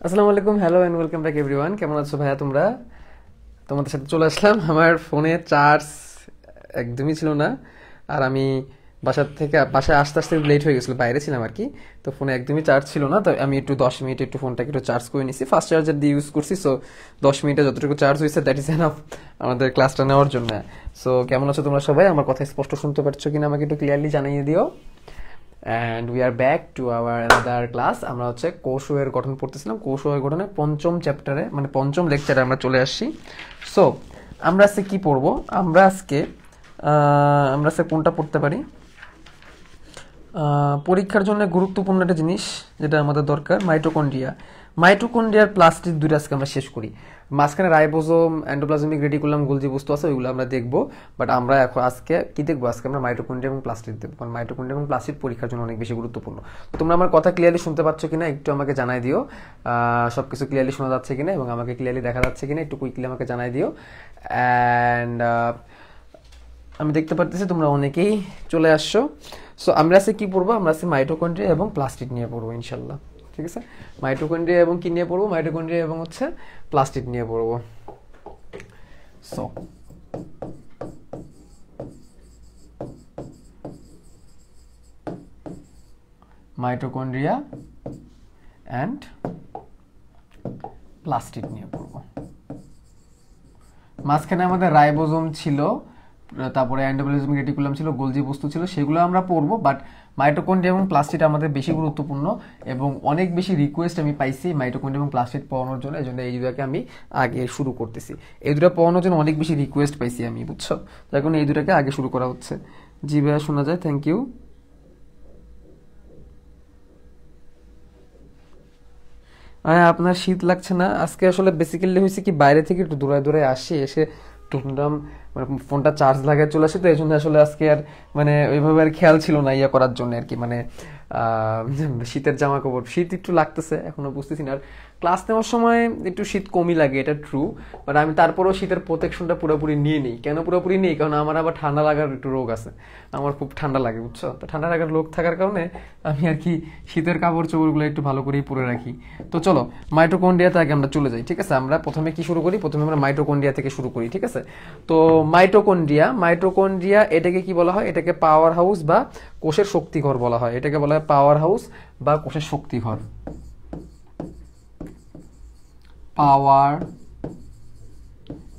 আসসালামু আলাইকুম, hello and welcome back everyone. কেমন আছো ভাইয়া তোমরা? তোমাদের সাথে চলে আসলাম। আমার ফোনে চার্জ একদমই ছিল না, আর আমি বাসায় আসতে আসতে লেট হয়ে গেছিলো, বাইরে ছিলাম আর কি। তো ফোনে একদমই চার্জ ছিল না, তো আমি একটু 10 মিনিট একটু ফোনটাকে একটু চার্জ করে নিছি, ফাস্ট চার্জার দিয়ে ইউজ করছি। সো 10 মিনিটে যতটুকু চার্জ হয়েছে দ্যাট ইজ এনাফ আমাদের ক্লাসটা নেওয়ার জন্য। সো কেমন আছো তোমরা সবাই? আমার কথা স্পষ্ট শুনতে পারছো কিনা আমাকে একটু ক্লিয়ারলি জানিয়ে দিও। And we are back to our another class. আমরা হচ্ছে কোষো এর গঠন পড়তেছিলাম। কোষো এর গঠনের পঞ্চম চ্যাপ্টারে, মানে পঞ্চম লেকচারে আমরা চলে আসছি। সো আমরা আজকে কি পড়বো? আমরা আজকে কোনটা পড়তে পারি? পরীক্ষার জন্য গুরুত্বপূর্ণ একটা জিনিস যেটা আমাদের দরকার, মাইটোকন্ড্রিয়া। মাইটোকন্ড্রিয়ার প্লাস্টিড দুইটা আজকে আমরা শেষ করি। মাঝখানে রাইবোজোম, এন্ডোপ্লাজমিক রেটিকুলাম, গোলজি বস্তু আছে, ওইগুলো আমরা দেখবো। বাট আমরা এখন আজকে কি দেখবো? আজকে আমরা মাইটোকন্ড্রিয়া এবং প্লাস্টিড দেখবো, কারণ মাইটোকন্ড্রিয়া এবং প্লাস্টিড পরীক্ষার জন্য অনেক বেশি গুরুত্বপূর্ণ। তোমরা আমার কথা ক্লিয়ারলি শুনতে পাচ্ছ কিনা একটু আমাকে জানাই দিও। সব কিছু ক্লিয়ারলি শোনা যাচ্ছে কিনা এবং আমাকে ক্লিয়ারলি দেখা যাচ্ছে কিনা একটু কুইকলি আমাকে জানাই দিও। অ্যান্ড আমি দেখতে পারতেছি তোমরা অনেকেই চলে আসছো। সো আমরা আজকে কি পড়বো? আমরা আজকে মাইটোকন্ড্রিয়া এবং প্লাস্টিড নিয়ে পড়বো ইনশাল্লাহ। ঠিক আছে, মাইটোকন্ড্রিয়া এবং কি নিয়ে পড়বো? মাইটোকন্ড্রিয়া এবং হচ্ছে প্লাস্টিড নিয়ে পড়বো। সো মাইটোকন্ড্রিয়া অ্যান্ড প্লাস্টিড নিয়ে পড়বো। মাঝখানে আমাদের রাইবোজোম ছিল, তারপরে এন্ডোপ্লাজমিক রেটিকুলাম ছিল, গোলজি বস্তু ছিল, সেগুলো আমরা পড়বো। বাট মাইটোকন্ড্রিয়া এবং প্লাস্টিড আমাদের বেশি গুরুত্বপূর্ণ এবং অনেক বেশি রিকোয়েস্ট আমি পাইছি মাইটোকন্ড্রিয়া এবং প্লাস্টিড পড়ানোর জন্য। এই জন্য এই দুটাকে আমি আগে শুরু করতেছি। এই দুটা পড়ানোর জন্য অনেক বেশি রিকোয়েস্ট পাইছি আমি, বুঝছো? যার কারণে এই দুটাকে আগে শুরু করা হচ্ছে। জি ভাইয়া, শোনা যায়, থ্যাংক ইউ। আপনার শীত লাগছে না? আজকে আসলে বেসিক্যালি হয়েছে কি, বাইরে থেকে একটু দূরে দূরে আসি, এসে টুকটাম মানে ফোনটা চার্জ লাগায় চলে আসে, তো এই জন্য আসলে আজকে আর মানে ওইভাবে আর খেয়াল ছিল না ইয়ে করার জন্য আর কি। মানে শীতের জামা কাপড়, শীত একটু লাগতেছে, এখনো বুঝতেছি না। আর ক্লাস নেওয়ার সময় একটু শীত কমই লাগে, এটা ট্রু। বাট আমি তারপরেও শীতের প্রোটেকশনটা পুরোপুরি নিয়ে নিই। কেন পুরোপুরি নিই? কারণ আমার আবার ঠান্ডা লাগার একটু রোগ আছে, আমার খুব ঠান্ডা লাগে, বুঝছো? তো ঠান্ডা লাগার রোগ থাকার কারণে আমি আর কি শীতের কাপড় চোপড়গুলো একটু ভালো করেই পরে রাখি। তো চলো মাইটোকন্ড্রিয়াতে আগে আমরা চলে যাই। ঠিক আছে, আমরা প্রথমে কি শুরু করি? প্রথমে আমরা মাইটোকন্ড্রিয়া থেকে শুরু করি। ঠিক আছে, তো মাইটোকন্ড্রিয়া এটাকে কি বলা হয়? এটাকে পাওয়ার হাউস বা কোষের শক্তিঘর বলা হয়। এটাকে বলা হয় পাওয়ার হাউস বা কোষের শক্তিঘর। পাওয়ার,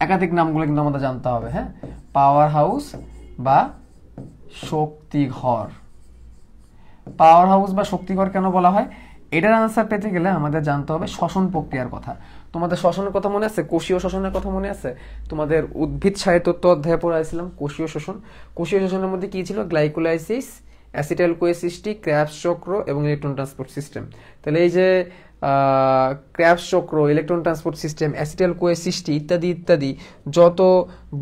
একাধিক নামগুলো কিন্তু আমাদের জানতে হবে। হ্যাঁ, পাওয়ার হাউস বা শক্তিঘর। পাওয়ার হাউস বা শক্তিঘর কেন বলা হয়? এটার আনসার পেতে গেলে আমাদের জানতে হবে শ্বসন প্রক্রিয়ার কথা। তোমাদের শ্বসনের কথা মনে আছে? কোষীয় শ্বসনের কথা মনে আছে? তোমাদের উদ্ভিদ সাহিত্য অধ্যায়ে পড়াইছিলাম কোষীয় শ্বসন। কোষীয় শ্বসনের মধ্যে কি ছিল? গ্লাইকোলাইসিস, অ্যাসিটাইল কোএসিসটি, ক্র্যাবস চক্র এবং ইলেকট্রন ট্রান্সপোর্ট সিস্টেম। তাহলে এই যে ক্র্যাবস চক্র, ইলেকট্রন ট্রান্সপোর্ট সিস্টেম, অ্যাসিটাইল কোএসিসটি ইত্যাদি ইত্যাদি যত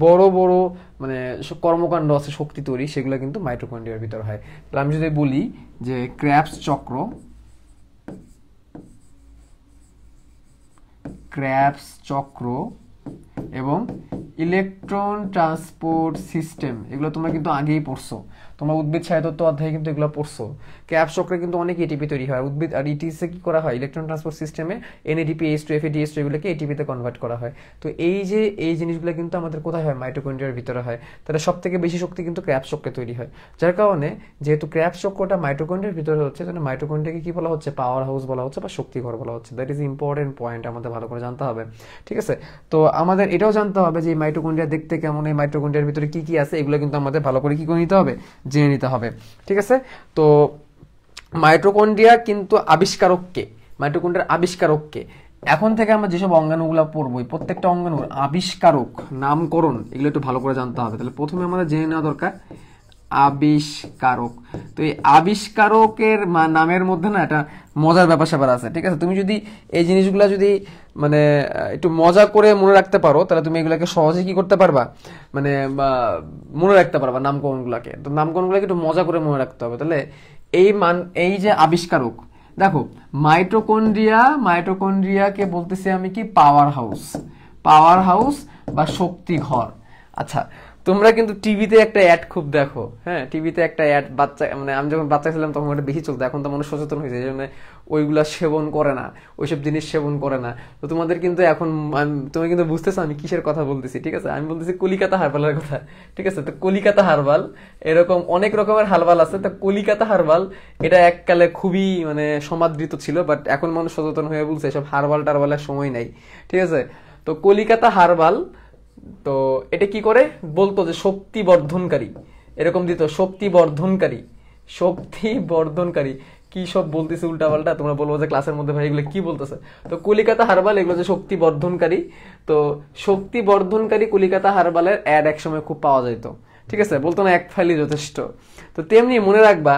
বড় বড় মানে কর্মকাণ্ড আছে শক্তি তৈরি, সেগুলো কিন্তু মাইটোকন্ড্রিয়ার ভিতর হয়। তাহলে আমি যদি বলি যে ক্র্যাবস চক্র, এবং ইলেকট্রন ট্রান্সপোর্ট সিস্টেম, এগুলো তোমরা কিন্তু আগেই পড়ছো। তোমরা উদ্ভিদ সাহিত্য অধ্যায়ে কিন্তু এগুলো পড়ছো। ক্র্যাবস চক্রে কিন্তু অনেক এটিপি তৈরি হয় উদ্ভিদ, আর ইটিসে কি করা হয়? ইলেকট্রন ট্রান্সপোর্ট সিস্টেমে এনএডিপি, H2, FADH2 এগুলোকে এটিপিতে কনভার্ট করা হয়। তো এই জিনিসগুলো কিন্তু আমাদের কোথায় হয়? মাইটোকন্ড্রিয়ার ভিতরে হয়। তাহলে সব থেকে বেশি শক্তি কিন্তু ক্র্যাবস চক্রে তৈরি হয়। যার কারণে যেহেতু ক্র্যাবস চক্রটা মাইটোকন্ড্রিয়ার ভিতরে হচ্ছে, তাহলে মাইটোকন্ড্রিয়াকে কি বলা হচ্ছে? পাওয়ার হাউস বলা হচ্ছে বা শক্তিঘর বলা হচ্ছে। দ্যাট ইজ ইম্পর্টেন্ট পয়েন্ট, আমাদের ভালো করে জানতে হবে। ঠিক আছে, তো আমাদের এটাও জানতে হবে যে মাইটোকন্ড্রিয়া দেখতে কেমন, এই মাইটোকন্ড্রিয়ার ভিতরে কি কি আছে, এগুলো কিন্তু আমাদের ভালো করে কি করে নিতে হবে? জেনে নিতে হবে। ঠিক আছে, তো মাইটোকন্ড্রিয়া কিন্তু আবিষ্কারককে, মাইটোকন্ড্রিয়ার আবিষ্কারককে এখন থেকে আমরা যেসব অঙ্গাণুগুলো পড়বো, প্রত্যেকটা অঙ্গাণুর আবিষ্কারক, নামকরণ, এগুলো একটু ভালো করে জানতে হবে। তাহলে প্রথমে আমাদের জেনে নেওয়া দরকার আবিষ্কারক। তো এই আবিষ্কারকের নামের মধ্যে না একটা মজার ব্যাপার স্যাপার আছে। ঠিক আছে, তুমি যদি এই জিনিসগুলো যদি মানে একটু মজা করে মনে রাখতে পারো, তাহলে তুমি এগুলাকে সহজে কি করতে পারবা? মানে মনে রাখতে পারবা নামকরণগুলোকে। তো নামকরণগুলোকে একটু মজা করে মনে রাখতে হবে। তাহলে এই যে আবিষ্কারক, দেখো মাইটোকন্ড্রিয়াকে বলতেছি আমি কি? পাওয়ার হাউস বা শক্তি ঘর। আচ্ছা, তো তোমরা কিন্তু টিভিতে একটা অ্যাড খুব দেখো, হ্যাঁ টিভিতে একটা অ্যাড বাচ্চা, মানে আমি যখন বাচ্চা ছিলাম তখন ওটা বেশি চলতো, এখন তো মানুষ সচেতন হয়েছে, এই জন্য ওইগুলা সেবন করে না, ওইসব জিনিস সেবন করে না। তো তোমাদের কিন্তু এখন তুমি কিন্তু বুঝতেছো আমি কিসের কথা বলতেছি, ঠিক আছে? আমি বলতেছি কলিকাতা হারবালের কথা, ঠিক আছে? তো কলিকাতা হারবাল, এরকম অনেক রকমের হারবাল আছে, তো কলিকাতা হারবাল এটা এককালে খুবই মানে সমাদৃত ছিল, বাট এখন মানুষ সচেতন হয়ে বলছে এসব হারবাল টারবালের সময় নাই, ঠিক আছে? তো কলিকাতা হারবাল, তো এটা কি করে বলতো যে শক্তি বর্ধনকারী, এরকম দিত শক্তি বর্ধনকারী, শক্তি বর্ধনকারী, কি সব বলতেছে উল্টাপাল্টা, তোমরা বলবো যে ক্লাসের মধ্যে ভাই এগুলো কি বলতেছে। তো কলিকাতা হারবাল এগুলো যে শক্তি বর্ধনকারী, তো শক্তি বর্ধনকারী কলিকাতা হারবালের অ্যাড এক সময় খুব পাওয়া যেত, ঠিক আছে? বলতো না এক ফাইলই যথেষ্ট। তো তেমনি মনে রাখবা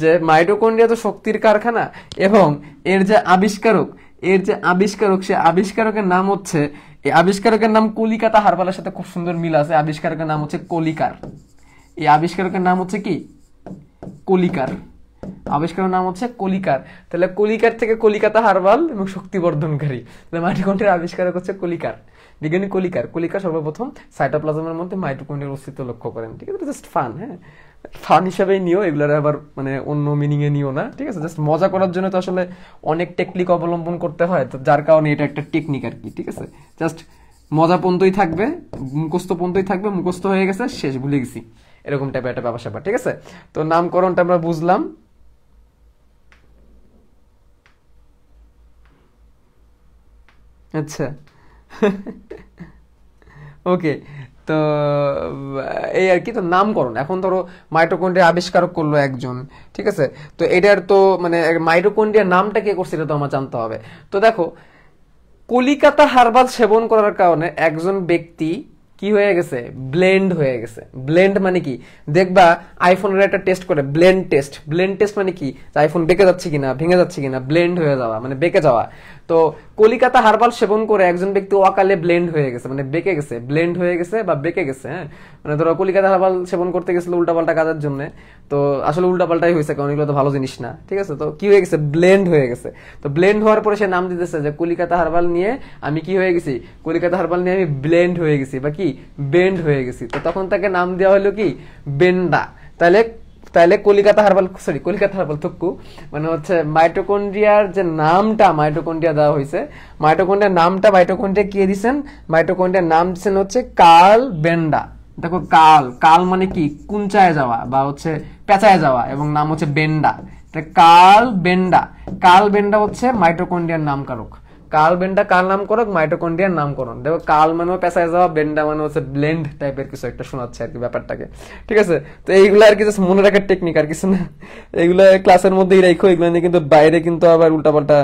যে মাইটোকন্ড্রিয়া তো শক্তির কারখানা, এবং এর যে আবিষ্কারক, সে আবিষ্কারকের নাম হচ্ছে, এই আবিষ্কারকের নাম কলিকাতা হারবালের সাথে খুব সুন্দর মিল আছে, আবিষ্কারকের নাম হচ্ছে কলিকার। এই আবিষ্কারকের নাম হচ্ছে কি? কলিকার। আবিষ্কারের নাম হচ্ছে কলিকার। তাহলে কলিকার থেকে কলিকাতা হারবাল এবং শক্তি বর্ধনকারী, তাহলে মাইটোকন্ড্রিয়ার আবিষ্কারক হচ্ছে কলিকার, বিজ্ঞানী কলিকার। কলিকার সর্বপ্রথম সাইটোপ্লাজমের মধ্যে মাইটোকন্ড্রিয়ার অস্তিত্ব লক্ষ্য করেন, ঠিক আছে? জাস্ট ফান, হ্যাঁ ফান হিসাবেই নিও, এগুলোর আবার মানে অন্য মিনিং এ নিও না, ঠিক আছে? জাস্ট মজা করার জন্য তো আসলে অনেক টেকনিক অবলম্বন করতে হয়, তো যার কারণে এটা একটা টেকনিক আর কি, ঠিক আছে? জাস্ট মজা পর্যন্তই থাকবে, মুখস্থ পর্যন্তই থাকবে, মুখস্থ হয়ে গেছে শেষ, ভুলে গেছি, এরকম টাইপের একটা ব্যাপার স্যাপার, ঠিক আছে? তো নামকরণটা আমরা বুঝলাম। আচ্ছা ওকে, তো এই আর কি। তো নামকরণ, এখন ধরো মাইটোকন্ড্রিয়া আবিষ্কারক করলো একজন, ঠিক আছে? তো এটার তো মানে মাইটোকন্ড্রিয়ার নামটা কে করছে এটা তো আমার জানতে হবে। তো দেখো, কলিকাতা হারবাল সেবন করার কারণে একজন ব্যক্তি কি হয়ে গেছে? ব্লেন্ড হয়ে গেছে। ব্লেন্ড মানে কি? দেখবা আইফোনের একটা টেস্ট করে, ব্লেন্ড টেস্ট। ব্লেন্ড টেস্ট মানে কি? আইফোন বেঁকে যাচ্ছে কিনা, ভেঙে যাচ্ছে কিনা, ব্লেন্ড হয়ে যাওয়া মানে বেঁকে যাওয়া। তো কলিকাতা হারবাল সেবন করে একজন ব্যক্তি অকালে ব্লেন্ড হয়ে গেছে, মানে বেঁকে গেছে, ব্লেন্ড হয়ে গেছে বা বেঁকে গেছে, হ্যাঁ? মানে ধরো কলিকাতা হারবাল সেবন করতে গেছিল উল্টাপাল্টা কাজের জন্য, তো আসলে উল্টাপাল্টাই হয়েছে, কারণ এগুলো তো ভালো জিনিস না, ঠিক আছে? তো কি হয়ে গেছে? ব্লেন্ড হয়ে গেছে। তো ব্লেন্ড হওয়ার পরে সে নাম দিতেছে যে কলিকাতা হারবাল নিয়ে আমি কি হয়ে গেছি? কলিকাতা হারবাল নিয়ে আমি ব্লেন্ড হয়ে গেছি বা কি বেন্ড হয়ে গেছি। তো তখন তাকে নাম দেওয়া হলো কি? বেন্ডা। তাহলে তাহলে Calcutta herbal, sorry Calcutta herbal থুক্কু, মানে হচ্ছে মাইটোকন্ড্রিয়ার যে নামটা মাইটোকন্ড্রিয়া দেওয়া হয়েছে, মাইটোকন্ড্রিয়ার নামটা মাইটোকন্ড্রিয়া কে দিছেন? মাইটোকন্ড্রিয়ার নাম দিচ্ছেন হচ্ছে কার্ল বেন্ডা। দেখো কাল, কাল মানে কি? কুঞ্চায় যাওয়া বা হচ্ছে পেঁচায় যাওয়া, এবং নাম হচ্ছে বেন্ডা। কার্ল বেন্ডা, কার্ল বেন্ডা হচ্ছে মাইটোকন্ড্রিয়ার নামকারক। কার্ল বেন্ডা কার নামকরক? মাইটোকন্ড্রিয়ার নামকরণ। দেখো কার্ল মানেও পেঁচায় যাওয়া, বেন্ডা মানে হচ্ছে ব্লেন্ড টাইপের কিছু একটা শোনাচ্ছে আর কি ব্যাপারটাকে, ঠিক আছে? তো এইগুলো আর কি জাস্ট মনে রাখার টেকনিক, আর কিছু না। এগুলো ক্লাসের মধ্যেই রাখো, এগুলো নিয়ে কিন্তু বাইরে কিন্তু আবার উল্টাপাল্টা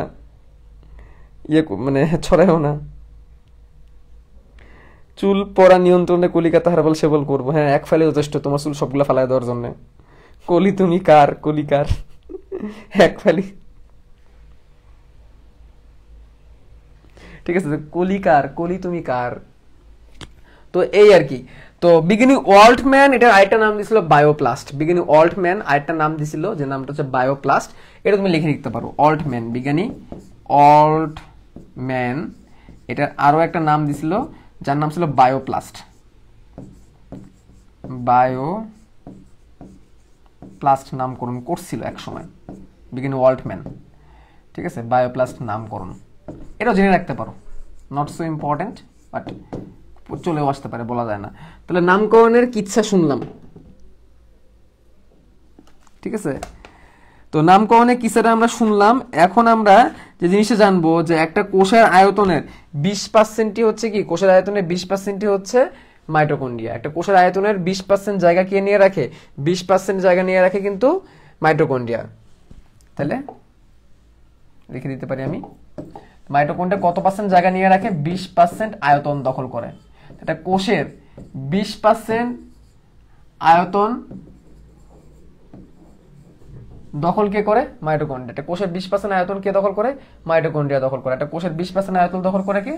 মানে ছড়ায়ও না। চুল পড়া নিয়ন্ত্রণে কলিকাতা হারবাল সেবন করবো, হ্যাঁ এক ফাইলে যথেষ্ট তোমার চুল সবগুলা ফালাই দেওয়ার জন্য। কলি তুমি কার, কলিকার, এক ফাইলি, ঠিক আছে? কলিকার, কলি তুমি কার। তো এই আর কি। তো বিজ্ঞানী ওয়াল্টম্যান এটার আরেকটা নাম দিছিল বায়োপ্লাস্ট। বিজ্ঞানী ওয়াল্টম্যান আরেকটা নাম দিছিল যে নামটা হচ্ছে বায়োপ্লাস্ট। এটা তুমি লিখে লিখতে পারো, ওয়াল্টম্যান, বিজ্ঞানী ওয়াল্টম্যান এটার আরো একটা নাম দিছিল যার নাম ছিল বায়োপ্লাস্ট। বায়োপ্লাস্ট নামকরণ করছিল এক সময় বিজ্ঞানী ওয়াল্টম্যান, ঠিক আছে? বায়োপ্লাস্ট নামকরণ এটাও জেনে রাখতে পারো, নট সো ইম্পর্টেন্ট, বাট চলেও আসতে পারে, বলা যায় না। তাহলে নামকরণের কিচ্ছা শুনলাম, ঠিক আছে? তো নামকরণের কিচ্ছাটা আমরা শুনলাম। এখন আমরা যে জিনিসটা জানবো যে একটা কোষের আয়তনের 20% হচ্ছে কি? কোষের আয়তনের 20% হচ্ছে মাইটোকন্ড্রিয়া। একটা কোষের আয়তনের 20% জায়গা কে নিয়ে রাখে? 20% জায়গা নিয়ে রাখে কিন্তু মাইটোকন্ড্রিয়া। তাহলে লিখে দিতে পারি আমি, মাইটোকন্ড্রিয়া কত পার্সেন্ট জায়গা নিয়ে রাখে? 20% আয়তন দখল করে। এটা কোষের 20% আয়তন দখল কে করে? মাইটোকন্ড্রিয়া। এটা কোষের 20% আয়তন কে দখল করে? মাইটোকন্ড্রিয়া দখল করে। এটা কোষের 20% আয়তন দখল করে কে?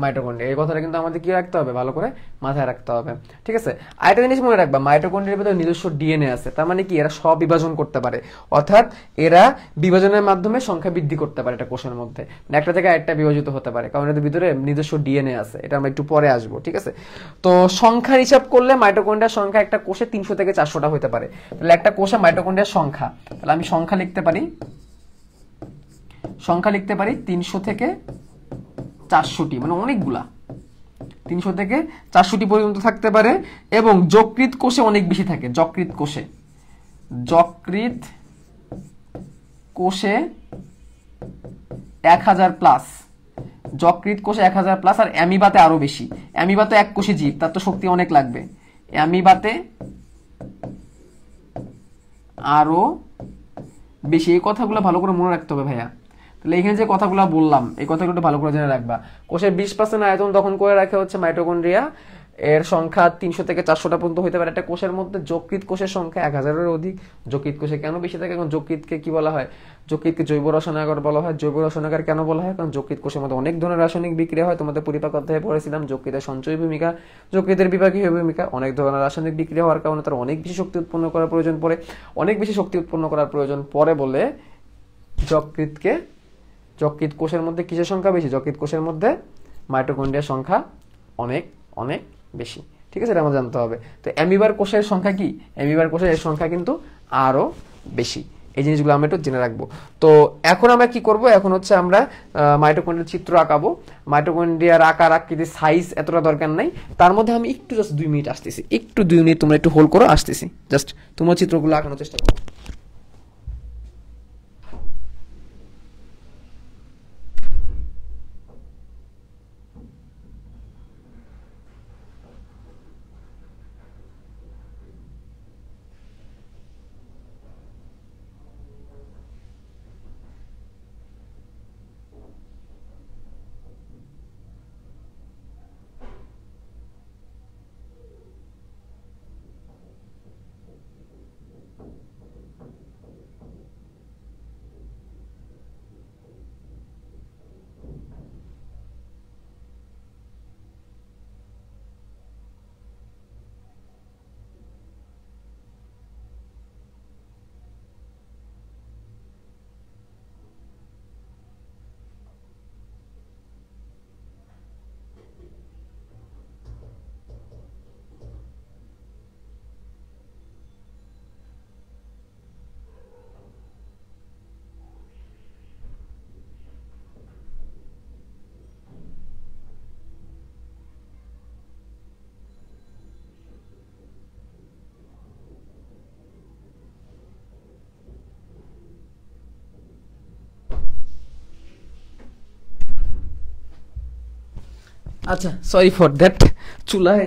মাইটোকন্ড্রিয়া। এই কথাটা কিন্তু আমাদের কি রাখতে হবে, ভালো করে মাথায় রাখতে হবে, ঠিক আছে। আরেকটা জিনিস মনে রাখবা, মাইটোকন্ড্রিয়ার ভিতরে নিজস্ব ডিএনএ আছে, তার মানে কি এরা সব বিভাজন করতে পারে, অর্থাৎ এরা বিভাজনের মাধ্যমে সংখ্যা বৃদ্ধি করতে পারে এটা কোষের মধ্যে, একটা জায়গায় একটা বিভাজিত হতে পারে, কারণ এদের ভিতরে নিজস্ব ডিএনএ আছে, এটা আমরা একটু পরে আসবো, ঠিক আছে। তো সংখ্যার হিসাব করলে মাইটোকন্ড্রিয়ার সংখ্যা একটা কোষে 300 থেকে 400টা হতে পারে। তাহলে একটা কোষে মাইটোকন্ড্রিয়ার সংখ্যা, তাহলে আমি সংখ্যা লিখতে পারি 300 থেকে 400টি, মানে অনেকগুলা, 300 থেকে 400টি পর্যন্ত থাকতে পারে। এবং যকৃৎ কোষে অনেক বেশি থাকে, যকৃৎ কোষে 1000 প্লাস, যকৃৎ কোষে 1000 প্লাস। আর অ্যামিবাতে আরো বেশি, অ্যামিবাতে এক কোষী জীব, তার তো শক্তি অনেক লাগবে, অ্যামিবাতে আরো বেশি। এই কথাগুলো ভালো করে মনে রাখতে হবে ভাইয়া। তাহলে এখানে যে কথাগুলো বললাম, এই কথাগুলো ভালো করে জেনে রাখবা। কোষের 20% আয়তন দখল করে রাখে হচ্ছে মাইটোকন্ড্রিয়া, এর সংখ্যা 300 থেকে 400টা পর্যন্ত হতে পারে একটা কোষের মধ্যে। যকৃৎ কোষের সংখ্যা 1000-এর অধিক। যকৃৎ কোষে কেন বেশি থাকে, কারণ যকৃৎকে কি বলা হয়, যকৃৎকে জৈব রসায়নাগার বলা হয়। জৈব রসায়নাগার কেন বলা হয়, কারণ যকৃৎ কোষের মধ্যে অনেক ধরনের রাসায়নিক বিক্রিয়া হয়, তোমাদের পরিপাক অধ্যায়ে পড়েছিলাম যকৃতের সঞ্চয়ী ভূমিকা, যকৃতের বিপাকীয় ভূমিকা। অনেক ধরনের রাসায়নিক বিক্রিয়া হওয়ার কারণে তার অনেক বেশি শক্তি উৎপন্ন করার প্রয়োজন পড়ে, অনেক বেশি শক্তি উৎপন্ন করার প্রয়োজন পড়ে বলে যকৃৎ কোষের মধ্যে কিসের সংখ্যা বেশি, যকৃৎ কোষের মধ্যে মাইটোকন্ড্রিয়ার সংখ্যা অনেক অনেক বেশি, ঠিক আছে, এটা আমাদের জানতে হবে। তো অ্যামিবার কোষের সংখ্যা কি, অ্যামিবার কোষের সংখ্যা কিন্তু আরো বেশি। এই জিনিসগুলো আমরা একটু জেনে রাখবো। তো এখন আমরা কি করব, এখন হচ্ছে আমরা মাইটোকন্ড্রিয়ার চিত্র আঁকাবো। মাইটোকন্ড্রিয়ার আকার আকৃতি সাইজ এতটা দরকার নাই, তার মধ্যে আমি একটু জাস্ট 2 মিনিট আসতেছি, একটু 2 মিনিট তোমরা একটু হোল্ড করো, আসতেছি, জাস্ট তোমার চিত্রগুলো আঁকানোর চেষ্টা করো। আচ্ছা, সরি ফর দ্যাট, চুলায়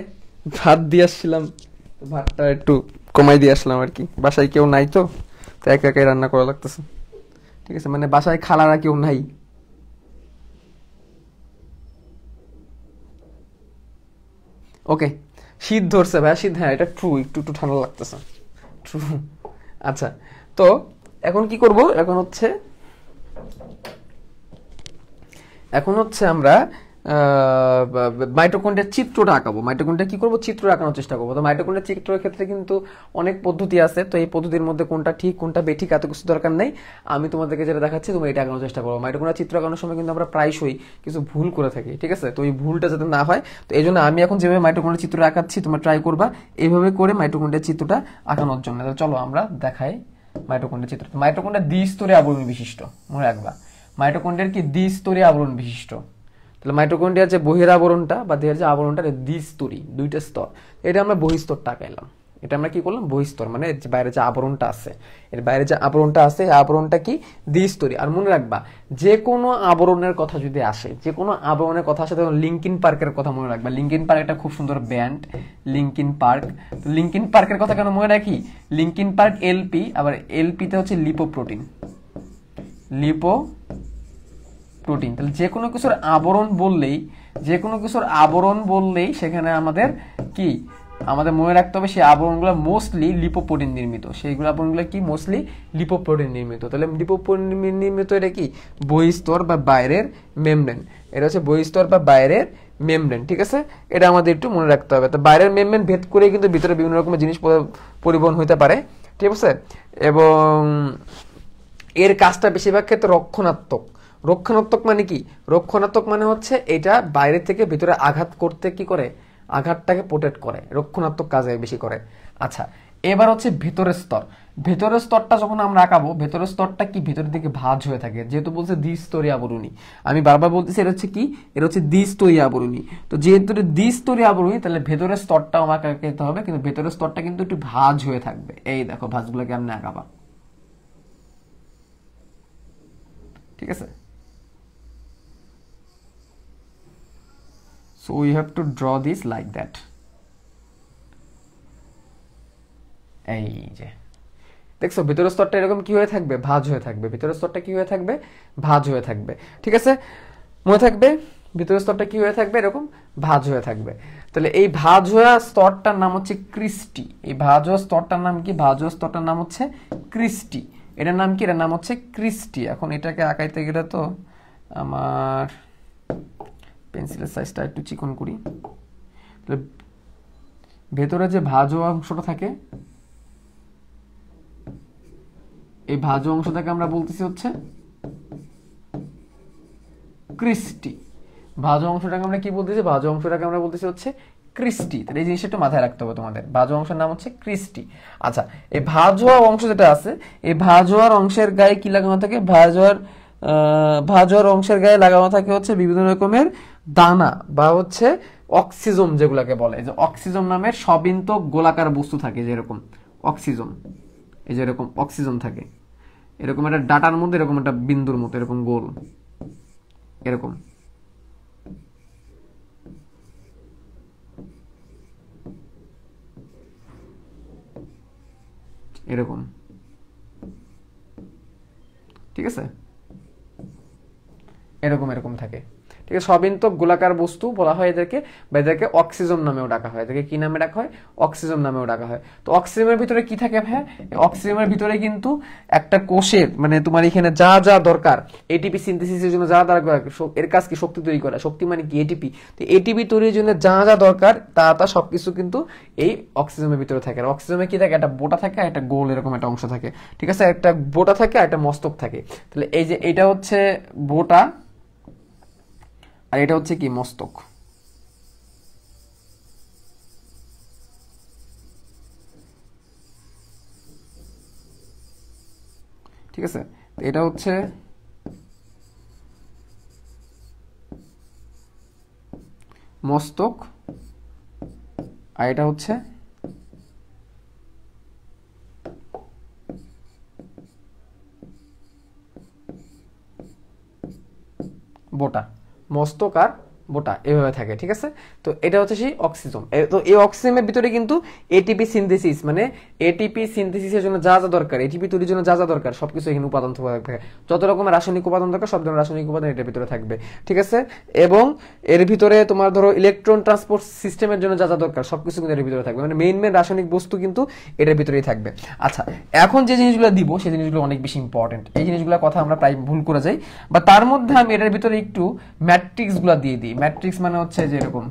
ভাত দিয়ে আসছিলাম, ভাতটা একটু কমাই দিয়ে আসলাম আর কি, বাসায় কেউ নাই তো, তো একা একাই রান্না করা লাগতেছে, ঠিক আছে, মানে বাসায় খালারা কেউ নাই। ওকে, শীত ধরছে ভাইয়া, শীত, হ্যাঁ এটা ট্রু, একটু একটু ঠান্ডা লাগতেছে, ট্রু। আচ্ছা, তো এখন কি করব, এখন হচ্ছে আমরা মাইটোকন্ড্রিয়ার চিত্রটা আঁকাবো। মাইটোকন্ড্রিয়া কি করবো, চিত্র আঁকানোর চেষ্টা করবো। তো মাইটোকন্ড্রিয়ার চিত্রের ক্ষেত্রে কিন্তু অনেক পদ্ধতি আছে, তো এই পদ্ধতির মধ্যে কোনটা ঠিক কোনটা বেঠিক এত কিছু দরকার নেই, আমি তোমাদেরকে যেটা দেখাচ্ছি তোমরা এটা আঁকানোর চেষ্টা করবো। মাইটোকন্ড্রিয়ার চিত্র আঁকানোর সময় কিন্তু আমরা প্রায়শই কিছু ভুল করে থাকি, ঠিক আছে, তো এই ভুলটা যাতে না হয়, তো এই জন্য আমি এখন যেভাবে মাইটোকন্ড্রিয়ার চিত্র আঁকাচ্ছি তোমরা ট্রাই করবা এইভাবে করে মাইটোকন্ড্রিয়ার চিত্রটা আঁকানোর জন্য। চলো আমরা দেখাই মাইটোকন্ড্রিয়ার চিত্র। মাইটোকন্ড্রিয়া দ্বিস্তরী আবরণ বিশিষ্ট, মনে রাখবা মাইটোকন্ড্রিয়ার কি দ্বিস্তরী আবরণ বিশিষ্ট। তাহলে মাইটোকন্ড্রিয়ার যে বহিরাবরণটা বা দেহের যে আবরণটা দ্বিস্তরী, দুইটা স্তর, এটা আমরা বহিস্তরটা আঁকাইলাম। এটা আমরা কি করলাম, বহিস্তর, মানে বাইরে যে আবরণটা আছে, এর বাইরে যে আবরণটা আছে এই আবরণটা কি দ্বিস্তরী। আর মনে রাখবা যে কোনো আবরণের কথা যদি আসে, যে কোনো আবরণের কথা আসে, তখন লিঙ্কিন পার্কের কথা মনে রাখবা। লিঙ্কিন পার্ক একটা খুব সুন্দর ব্যান্ড, লিঙ্কিন পার্ক। তো লিঙ্কিন পার্কের কথা কেন মনে রাখি, লিঙ্কিন পার্ক এলপি, আবার এলপিতে হচ্ছে লিপোপ্রোটিন, লিপোপ্রোটিন। তাহলে যে কোনো কিছুর আবরণ বললেই সেখানে আমাদের কি আমাদের মনে রাখতে হবে সেই আবরণগুলো মোস্টলি লিপোপ্রোটিন নির্মিত, সেইগুলো আবরণগুলো কি মোস্টলি লিপোপ্রোটিন নির্মিত। তাহলে লিপোপ্রোটিন নির্মিত এটা কি বহিস্তর বা বাইরের মেমব্রেন, এটা হচ্ছে বহিস্তর বা বাইরের মেমব্রেন, ঠিক আছে, এটা আমাদের একটু মনে রাখতে হবে। তো বাইরের মেমব্রেন ভেদ করে কিন্তু ভিতরে বিভিন্ন রকমের জিনিস পরিবহন হতে পারে, ঠিক আছে, এবং এর কাজটা বেশিরভাগ ক্ষেত্রে রক্ষণাত্মক। রক্ষণাত্মক মানে কি? রক্ষণাত্মক মানে হচ্ছে এটা বাইরে থেকে ভিতরে আঘাত করতে কি করে, আঘাতটাকে প্রোটেক্ট করে, রক্ষণাত্মক কাজে বেশি করে। আচ্ছা, এবার হচ্ছে ভেতরের স্তর। ভেতরের স্তরটা যখন আমরা আঁকাবো, ভেতরের স্তরটা কি ভেতরের দিকে ভাঁজ হয়ে থাকে, যেহেতু বলছে দ্বিস্তরীয় আবরণী, আমি বারবার বলতেছি এটা হচ্ছে কি, এটা হচ্ছে দ্বিস্তরীয় আবরণী। তো যেহেতু দ্বিস্তরীয় আবরণী, তাহলে ভেতরের স্তরটাও আমাকে আঁকাতে হবে, কিন্তু ভেতরের স্তরটা কিন্তু একটু ভাঁজ হয়ে থাকবে। এই দেখো ভাঁজগুলো কেমনে আঁকাবা, ঠিক আছে। So we have to draw this like that. এই যে দেখছো ভিতরের স্তরটা এরকম কি হয়ে থাকবে, ভাঁজ হয়ে থাকবে। ভিতরের স্তরটা কি হয়ে থাকবে, ভাঁজ হয়ে থাকবে, ঠিক আছে, মনে থাকবে। ভিতরের স্তরটা কি হয়ে থাকবে, এরকম ভাঁজ হয়ে থাকবে। তাহলে এই ভাঁজ হওয়া স্তরটার নাম হচ্ছে ক্রিস্টি। এই ভাঁজ হওয়া স্তরটার নাম কি? ভাঁজ হওয়া স্তরটার নাম হচ্ছে ক্রিস্টি। এটার নাম কি? এটার নাম হচ্ছে ক্রিস্টি। এখন এটাকে আঁকাইতে গেলে তো আমার পেন্সিলের সাইজটা একটু চিকন করি। ভেতরে যে ভাঁজ হওয়া অংশটা থাকে, এই ভাঁজ অংশটাকে আমরা বলতেছি হচ্ছে ক্রিস্টি। ভাঁজ অংশটাকে আমরা কি বলতেছি? ভাঁজ অংশটাকে আমরা বলতেছি হচ্ছে ক্রিস্টি। তাহলে এই জিনিসটা একটু মাথায় রাখতে হবে তোমাদের, ভাঁজ অংশের নাম হচ্ছে ক্রিস্টি। আচ্ছা, এই ভাঁজ হওয়া অংশ যেটা আছে, এই ভাঁজ হওয়ার অংশের গায়ে কি লাগানো থাকে? ভাঁজ হওয়ার অংশের গায়ে লাগানো থাকে হচ্ছে বিভিন্ন রকমের দানা বা হচ্ছে অক্সিজম, যেগুলোকে বলে যে অক্সিজম নামের সবিন্তক গোলাকার বস্তু থাকে, যেরকম অক্সিজম, এই যে এরকম অক্সিজম থাকে, এরকম একটা ডাটার মধ্যে এরকম একটা বিন্দুর মতো এরকম গোল, এরকম এরকম, ঠিক আছে, এরকম এরকম থাকে, ঠিক আছে। সবিন্তক গোলাকার বস্তু বলা হয় এদেরকে, বা এদেরকে অক্সিজম নামেও ডাকা হয়। এদেরকে কি নামে ডাকা হয়? অক্সিজম নামেও ডাকা হয়। তো অক্সিজমের ভিতরে কি থাকে ভাই? অক্সিজমের ভিতরে কিন্তু একটা কোষের, মানে তোমার এখানে যা যা দরকার এটিপি সিনথেসিসের জন্য যা দরকার, এর কাজ কি? শক্তি তৈরি করা। শক্তি মানে কি? এটিপি। তো এটিপি তৈরির জন্য যা যা দরকার তা সবকিছু কিন্তু এই অক্সিজমের ভিতরে থাকে। আর অক্সিজমে কি থাকে? একটা বোটা থাকে, একটা গোল এরকম একটা অংশ থাকে, ঠিক আছে, একটা বোটা থাকে আর একটা মস্তক থাকে। তাহলে এই যে এটা হচ্ছে বোটা, আর এটা হচ্ছে কি? মস্তক। ঠিক আছে, এটা হচ্ছে মস্তক, আর এটা হচ্ছে বোটা। মস্তক আর বোটা এভাবে থাকে, ঠিক আছে। তো এটা হচ্ছে সেই অক্সিজম। তো এই অক্সিজমের ভিতরে কিন্তু এটিপি সিনথেসিস, মানে এটিপি সিনথেসিসের জন্য যা যা দরকার, এটিপি তৈরির জন্য যা যা দরকার সবকিছু এখানে উপাদান থাকবে। যত রকমের রাসায়নিক উপাদান দরকার সব ধরনের রাসায়নিক উপাদান এটার ভিতরে থাকবে, ঠিক আছে। এবং এর ভিতরে তোমার ধরো ইলেকট্রন ট্রান্সপোর্ট সিস্টেমের জন্য যা যা দরকার সবকিছু কিন্তু এর ভিতরে থাকবে, মানে মেইন রাসায়নিক বস্তু কিন্তু এটার ভিতরেই থাকবে। আচ্ছা, এখন যে জিনিসগুলো দিব সেই জিনিসগুলো অনেক বেশি ইম্পর্টেন্ট। এই জিনিসগুলোর কথা আমরা প্রায় ভুল করে যাই, বা তার মধ্যে আমি এটার ভিতরে একটু ম্যাট্রিক্সগুলো দিয়ে দিই। ম্যাট্রিক্স মানে হচ্ছে যে এরকম,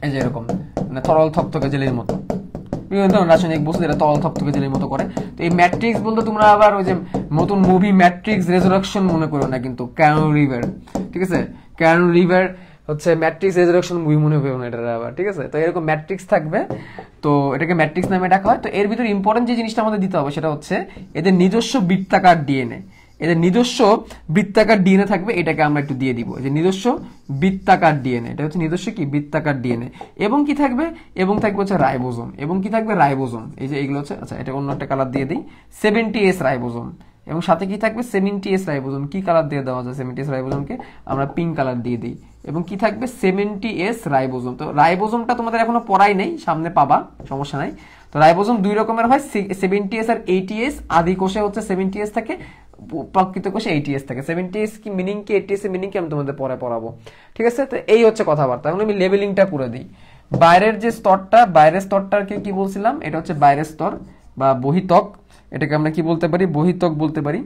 এই যে এরকম, মানে তরল থকথকে জেলির মতো বিভিন্ন ধরনের রাসায়নিক বস্তু যেটা তরল থকথকে জেলির মতো করে। তো এই ম্যাট্রিক্স বলতে তোমরা আবার ওই যে নতুন মুভি ম্যাট্রিক্স রেজারেকশন মনে করো না কিন্তু, ক্যানো রিভার, ঠিক আছে, ক্যানো রিভার হচ্ছে ম্যাট্রিক্স রেজারেকশন মুভি মনে করো না এটা আবার, ঠিক আছে। তো এরকম ম্যাট্রিক্স থাকবে, তো এটাকে ম্যাট্রিক্স নামে ডাকা হয়। তো এর ভিতরে ইম্পর্টেন্ট যে জিনিসটা আমাদের দিতে হবে সেটা হচ্ছে এদের নিজস্ব বৃত্তাকার ডিএনএ। এদের নিজস্ব বৃত্তাকার ডিএনএ থাকবে, এটাকে আমরা একটু দিয়ে দিব। এই যে নিজস্ব বৃত্তাকার ডিএনএ, এটা হচ্ছে নিজস্ব কি? বৃত্তাকার ডিএনএ। এবং কি থাকবে? এবং থাকবে হচ্ছে রাইবোজোম। এবং কি থাকবে? রাইবোজোম। এই যে এগুলো হচ্ছে, আচ্ছা এটা অন্য একটা কালার দিয়ে দিই, 70S রাইবোজোম। এবং সাথে কি থাকবে? 70S ribosome. কি কালার দিয়ে দেওয়া যায় 70S রাইবোজোমকে? আমরা পিঙ্ক কালার দিয়ে দিই। এবং কি থাকবে? 70S ribosome. তো রাইবোজোমটা তোমাদের এখনো পড়াই নেই, সামনে পাবা, সমস্যা নাই। তো রাইবোজোম দুই রকমের হয়, 70S আর 80S। আদি কোষে হচ্ছে 70S থাকে, প্রকৃত কোষে 80S থাকে। 70S কি মিনিং কি, 80S এর মিনিং কি আমি তোমাদের পরে পড়াবো, ঠিক আছে। তো এই হচ্ছে কথাবার্তা। এখন আমি লেবেলিংটা করে দিই। বাইরের যে স্তরটা, বাইরের স্তরটাকে কি বলছিলাম, এটা হচ্ছে বাইরের স্তর বা বহিতক, এটাকে আমরা কি বলতে পারি, বহিতক বলতে পারি,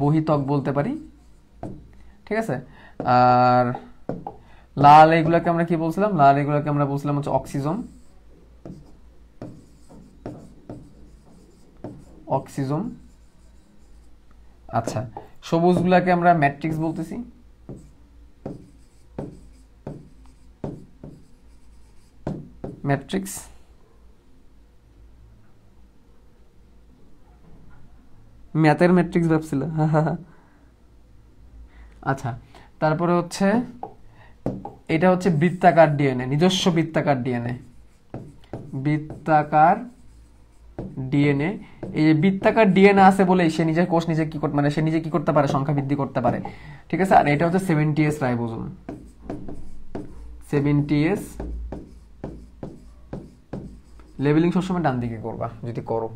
বহিতক বলতে পারি, ঠিক আছে। আর লাল এগুলোকে আমরা কি বলছিলাম, লাল এগুলোকে আমরা বলছিলাম হচ্ছে অক্সিজম, অক্সিজম। আচ্ছা, সবুজগুলাকে আমরা ম্যাট্রিক্স বলতেছি, ম্যাট্রিক্স। ম্যাথের ম্যাট্রিক্স ভাবছিল। আচ্ছা, তারপরে হচ্ছে এটা হচ্ছে বৃত্তাকার ডিএনএ, নিজস্ব বৃত্তাকার ডিএনএ, বৃত্তাকার ডিএনএ। এই যে বৃত্তাকার ডিএনএ আছে বলে সে নিজের কোষ নিজে কি করতে, মানে সে নিজে কি করতে পারে, সংখ্যা বৃদ্ধি করতে পারে, ঠিক আছে। আর এটা হচ্ছে 70S রাইবোজোম, 70S। লেবেলিং সবসময় ডান দিকে করবা যদি করো।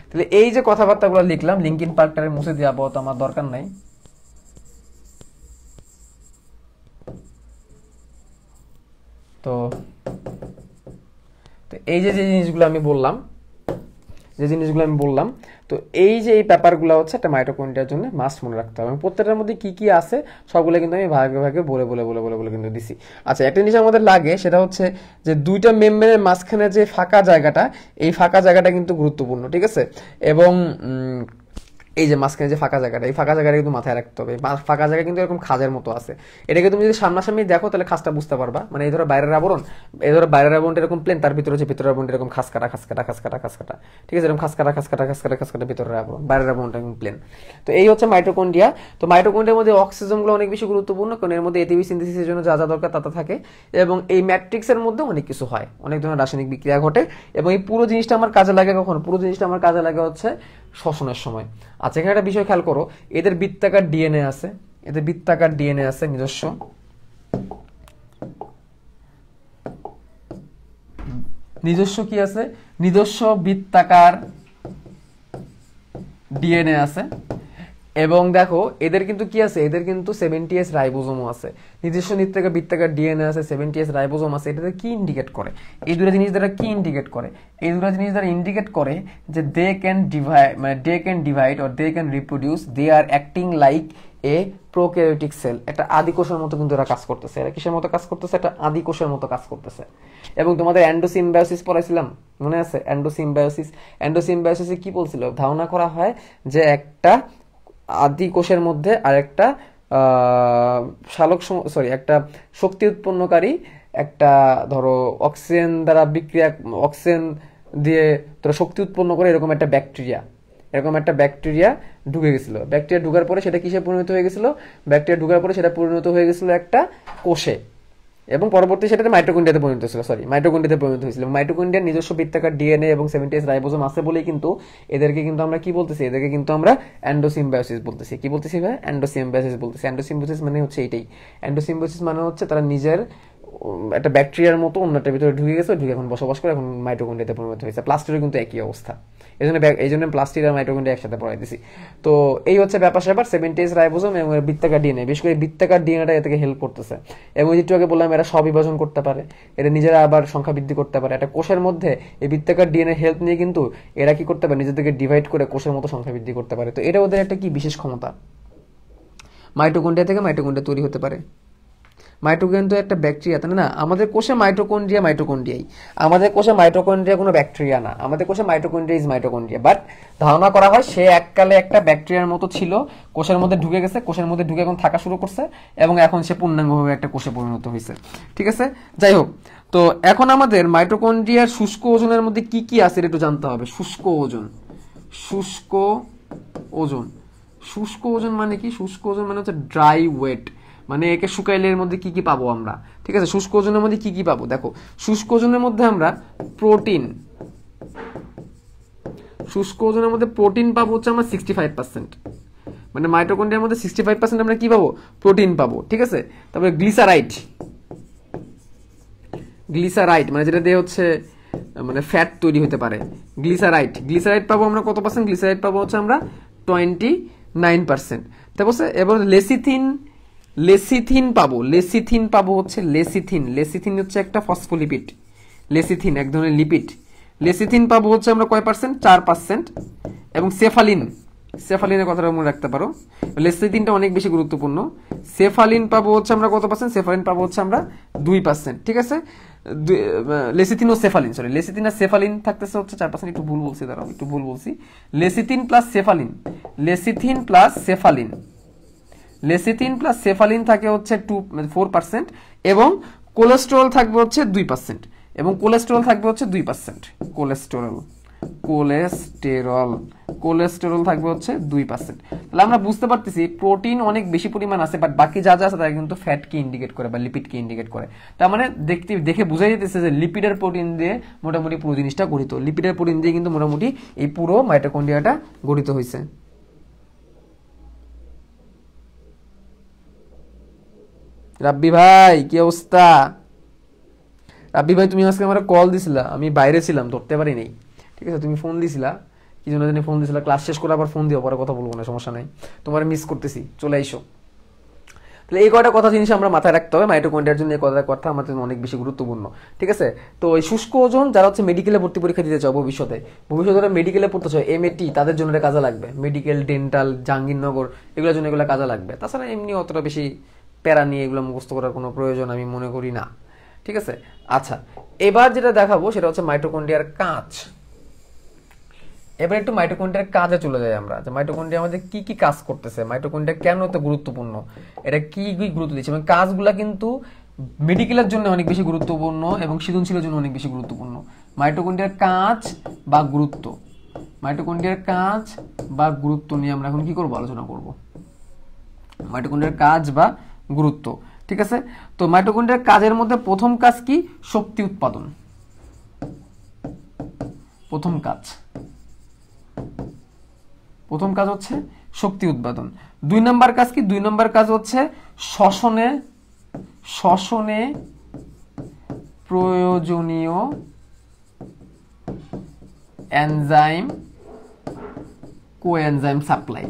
তাহলে এই যে কথাবার্তাগুলো লিখলাম, লিঙ্কিন পার্কটারে মুছে দিয়ে আপাতত আমার দরকার নাই। তো এই যে জিনিসগুলো আমি বললাম, তো এই যে এই পেপারগুলো হচ্ছে একটা মাইটোকন্ড্রিয়ার জন্য মাস্ট মনে রাখতে হবে। প্রত্যেকটার মধ্যে কি কি আছে সবগুলো কিন্তু আমি ভাগে ভাগে বলে কিন্তু দিছি। আচ্ছা, একটা জিনিস আমাদের লাগে, সেটা হচ্ছে যে দুইটা মেমব্রেনের মাঝখানে যে ফাঁকা জায়গাটা, এই ফাঁকা জায়গাটা কিন্তু গুরুত্বপূর্ণ, ঠিক আছে। এবং এই যে মাঝখানে যে ফাঁকা জায়গাটা, এই ফাঁকা জায়গাটা কিন্তু মাথায় রাখতে হবে। ফাঁকা জায়গা কিন্তু এরকম খাজের মতো আছে, এটাকে তুমি যদি সামনাসামনি দেখো তাহলে খাসটা বুঝতে পারবা। মানে এই ধরো বাইরের আবরণ, এই ধরো বাইরের আবরণটা এরকম প্লেন, তার ভিতরে হচ্ছে ভিতরের আবরণটা এরকম খাস কাটা, ঠিক আছে, এরকম খাস কাটা ভিতরের আবরণ, বাইরের আবরণটা এরকম প্লেন। তো এই হচ্ছে মাইটোকন্ড্রিয়া। তো মাইটোকন্ড্রিয়ার মধ্যে অক্সিজমগুলো অনেক বেশি গুরুত্বপূর্ণ, কারণ এর মধ্যে এটিপি সিনথেসিসের জন্য যা যা দরকার তা থাকে। এবং এই ম্যাট্রিক্সের মধ্যে অনেক কিছু হয়, অনেক ধরনের রাসায়নিক বিক্রিয়া ঘটে। এবং এই পুরো জিনিসটা আমার কাজে লাগে কখন, পুরো জিনিসটা আমার কাজে লাগে হচ্ছে শ্বসনের সময়। আচ্ছা, এখানে একটা বিষয় খেয়াল করো, এদের বৃত্তাকার ডিএনএ আছে, এদের বৃত্তাকার ডিএনএ আছে নিজস্ব, নিজস্ব কি আছে, নিজস্ব বৃত্তাকার ডিএনএ আছে। এবং দেখো এদের কিন্তু কি আছে, এদের কিন্তু 70S রাইবোজোমও আছে, নিজস্ব বৃত্তাকার ডিএনএ আছে, 70S রাইবোজোম আছে। এটা কি ইন্ডিকেট করে, এই দুটো জিনিস দ্বারা কি ইন্ডিকেট করে, এই দুটো জিনিস দ্বারা ইন্ডিকেট করে যে they can divide or they can reproduce, they are acting like a prokaryotic cell. একটা আদি কোষের মতো কিন্তু এরা কাজ করতেছে। এরা কিসের মতো কাজ করতেছে, একটা আদি কোষের মতো কাজ করতেছে। এবং তোমাদের এন্ডোসিম্বায়োসিস পড়াইছিলাম, মনে আছে? এন্ডোসিম্বায়োসিসে কি বলছিল, ধারণা করা হয় যে একটা আদি কোষের মধ্যে আরেকটা একটা শক্তি উৎপন্নকারী, একটা ধরো অক্সিজেন দ্বারা বিক্রিয়া, অক্সিজেন দিয়ে ধরো শক্তি উৎপন্ন করে এরকম একটা ব্যাকটেরিয়া ঢুকে গেছিল। ব্যাকটেরিয়া ঢুকার পরে সেটা কিসে পরিণত হয়ে গেছিল, সেটা পরিণত হয়ে গেছিল একটা কোষে, এবং পরবর্তী সেটা মাইটোকন্ড্রিয়াতে পরিণত হয়েছিল, মাইটোকন্ড্রিয়ার নিজস্ব বৃত্তাকার ডিএনএ এবং 70S রাইবোজোম আছে বলেই কিন্তু এদেরকে কিন্তু আমরা কি বলতেছি, এদেরকে কিন্তু আমরা এন্ডোসিম্বায়োসিস বলতেছি। কি বলতেছি ভাই? এন্ডোসিম্বায়োসিস বলতেছি। এন্ডোসিম্বায়োসিস মানে হচ্ছে এইটাই, এন্ডোসিম্বায়োসিস মানে হচ্ছে তারা নিজের একটা ব্যাকটেরিয়ার মতো অন্যটার ভিতরে ঢুকে গেছে, ঢুকে এখন বসবাস করে, এখন মাইটোকন্ড্রিয়াতে পরিণত হয়েছে। প্লাস্টিডের কিন্তু একই অবস্থা, এই জন্য প্লাস্টিড আর মাইটোকন্ড্রিয়া একসাথে পড়াই দিছি। তো এই হচ্ছে ব্যাপার স্যাপার 70S রাইবোজোম এবং বৃত্তাকার ডিএনএ, বিশেষ করে বৃত্তাকার ডিএনএটা এ থেকে হেল্প করতেছে। এবং যেটু আগে বললাম, এরা স্ববিভাজন করতে পারে, এরা নিজেরা আবার সংখ্যা বৃদ্ধি করতে পারে। একটা কোষের মধ্যে এই বৃত্তাকার ডিএনএ হেল্প নিয়ে কিন্তু এরা কি করতে পারে, নিজেদেরকে ডিভাইড করে কোষের মতো সংখ্যা বৃদ্ধি করতে পারে। তো এটা ওদের একটা কি বিশেষ ক্ষমতা, মাইটোকন্ড্রিয়া থেকে মাইটোকন্ড্রিয়া তৈরি হতে পারে। মাইটোকন্ড্রিয়া তো একটা ব্যাকটেরিয়া, তাই না? আমাদের কোষে মাইটোকন্ড্রিয়াই, আমাদের কোষে মাইটোকন্ড্রিয়া কোনো ব্যাকটেরিয়া না, আমাদের কোষে মাইটোকন্ড্রিয়া ইজ মাইটোকন্ড্রিয়া। বাট ধারণা করা হয় সে এককালে একটা ব্যাকটেরিয়ার মতো ছিল, কোষের মধ্যে ঢুকে গেছে, কোষের মধ্যে ঢুকে এখন থাকা শুরু করছে, এবং এখন সে পূর্ণাঙ্গভাবে একটা কোষে পরিণত হয়েছে। ঠিক আছে, যাই হোক। তো এখন আমাদের মাইটোকন্ড্রিয়ার শুষ্ক ওজনের মধ্যে কি কি আছে একটু জানতে হবে। শুষ্ক ওজন মানে কি? শুষ্ক ওজন মানে হচ্ছে ড্রাই ওয়েট, মানে একে শুকাইলে এর মধ্যে কি কি পাবো আমরা। ঠিক আছে, শুষ্ক ওজনের মধ্যে কি কি পাবো দেখো। শুষ্ক ওজনের মধ্যে আমরা প্রোটিন পাবো হচ্ছে আমরা 65%, মানে মাইটোকন্ড্রিয়ার মধ্যে 65% আমরা কি পাবো, প্রোটিন পাবো। ঠিক আছে, তারপরে গ্লিসারাইড মানে যেটা দিয়ে হচ্ছে মানে ফ্যাট তৈরি হতে পারে, গ্লিসারাইড পাবো আমরা কত পার্সেন্ট, গ্লিসারাইড পাবো হচ্ছে আমরা 29%। তারপর এবার লেসিথিন পাবো হচ্ছে লেসিথিন হচ্ছে একটা ফসফোলিপিড, লেসিথিন এক ধরনের লিপিড। লেসিথিন পাবো হচ্ছে আমরা কয় পার্সেন্ট, 4%। এবং সেফালিনের কথাটা মনে রাখতে পারো, লেসিথিনটা অনেক বেশি গুরুত্বপূর্ণ। সেফালিন পাবো হচ্ছে আমরা কত পার্সেন্ট, সেফালিন পাবো হচ্ছে আমরা 2%, ঠিক আছে। লেসিথিন ও সেফালিন, সরি লেসিথিন আর সেফালিন থাকতেছে হচ্ছে 4%, একটু ভুল বলছি। লেসিথিন প্লাস সেফালিন থাকে হচ্ছে 4%, এবং কোলেস্টেরল থাকবে হচ্ছে 2%, এবং কোলেস্টেরল থাকবে হচ্ছে 2%, কোলেস্টেরল থাকবে হচ্ছে 2%। তাহলে আমরা বুঝতে পারতেছি প্রোটিন অনেক বেশি পরিমাণ আছে, বাট বাকি যা আছে তারা কিন্তু ফ্যাটকে ইন্ডিকেট করে বা লিপিডকে ইন্ডিকেট করে। তার মানে দেখে বোঝা যেতেছে যে লিপিডের প্রোটিন দিয়ে মোটামুটি পুরো জিনিসটা গঠিত, লিপিডের প্রোটিন দিয়ে কিন্তু মোটামুটি এই পুরো মাইটোকন্ড্রিয়াটা গঠিত হয়েছে। রাব্বি ভাই কি অবস্থা? রাব্বি ভাই তুমি আজকে আমার কল দিছিলা, আমি বাইরে ছিলাম, ধরতে পারি নাই, ঠিক আছে। তুমি ফোন দিছিলা, কি জন্য জানি ফোন দিছিলা, ক্লাস শেষ করে আবার ফোন দিও, পরে কথা বলবো না, সমস্যা নাই, তোমার মিস করতেছি, চলে আইসো। তাহলে এই কয়টা কথা জিনিস আমরা মাথায় রাখতে হবে, মাইটোকন্ড্রিয়ার জন্য এই কথা আমাদের জন্য অনেক বেশি গুরুত্বপূর্ণ, ঠিক আছে। তো এই শুষ্ক ওজন যারা হচ্ছে মেডিকেলে ভর্তি পরীক্ষা দিতে চাও ভবিষ্যতে মেডিকেলে পড়তে চাও, এমএটি, তাদের জন্য এটা কাজে লাগবে। মেডিকেল, ডেন্টাল, জাহাঙ্গীরনগর এগুলোর জন্য এগুলো কাজে লাগবে। তাছাড়া এমনি অতটা বেশি প্যারা নিয়ে এগুলো মুখস্থ করার কোনো প্রয়োজন আমি মনে করি না, ঠিক আছে। আচ্ছা, এবার যেটা দেখাবো সেটা হচ্ছে মাইটোকন্ড্রিয়ার কাজ। এবার একটু মাইটোকন্ড্রিয়ার কাজে চলে যাই আমরা, যে মাইটোকন্ড্রিয়া আমাদের কি কি কাজ করতেছে, মাইটোকন্ড্রিয়া কেন এত গুরুত্বপূর্ণ, এটা কি কি গুরুত্ব দিচ্ছে, এবং কাজগুলা কিন্তু মেডিকেলের জন্য অনেক বেশি গুরুত্বপূর্ণ এবং সৃজনশীলের জন্য অনেক বেশি গুরুত্বপূর্ণ। মাইটোকন্ড্রিয়ার কাজ বা গুরুত্ব নিয়ে আমরা এখন কি করবো, আলোচনা করব। মাইটোকন্ড্রিয়ার কাজ বা গুরুত্ব, ঠিক আছে। তো মাইটোকন্ড্রিয়ার কাজের মধ্যে প্রথম কাজ কি, শক্তি উৎপাদন। প্রথম কাজ হচ্ছে শক্তি উৎপাদন। 2 নম্বর কাজ কি, 2 নম্বর কাজ হচ্ছে শ্বসনে প্রয়োজনীয় এনজাইম কোএনজাইম সাপ্লাই।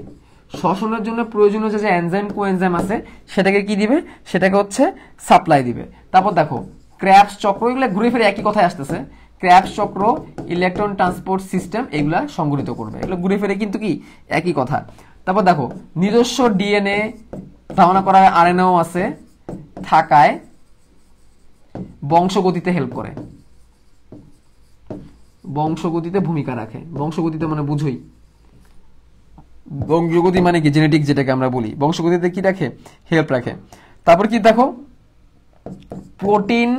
শ্বসনের জন্য প্রয়োজনীয় যে এনজাইম কোএনজাইম আছে সেটাকে কি দিবে, সেটাকে হচ্ছে সাপ্লাই দিবে। তারপর দেখো ক্র্যাবস চক্র, এগুলো ঘুরে ফিরে একই কথায় আসতেছে। ক্র্যাবস চক্র, ইলেকট্রন ট্রান্সপোর্ট সিস্টেম এগুলা সংগঠিত করবে, এগুলো ঘুরে ফিরে কিন্তু কি একই কথা। তারপর দেখো নিজস্ব ডিএনএ ধারণা করা আরএনএও আছে থাকায় বংশগতিতে হেল্প করে, বংশগতিতে ভূমিকা রাখে। বংশগতিতে মানে বুঝোই, বংশগতি মানে কি, জেনেটিক যেটাকে আমরা বলি, বংশগতিতে কি রাখে, হেল্প রাখে। তারপর কি দেখো প্রোটিন,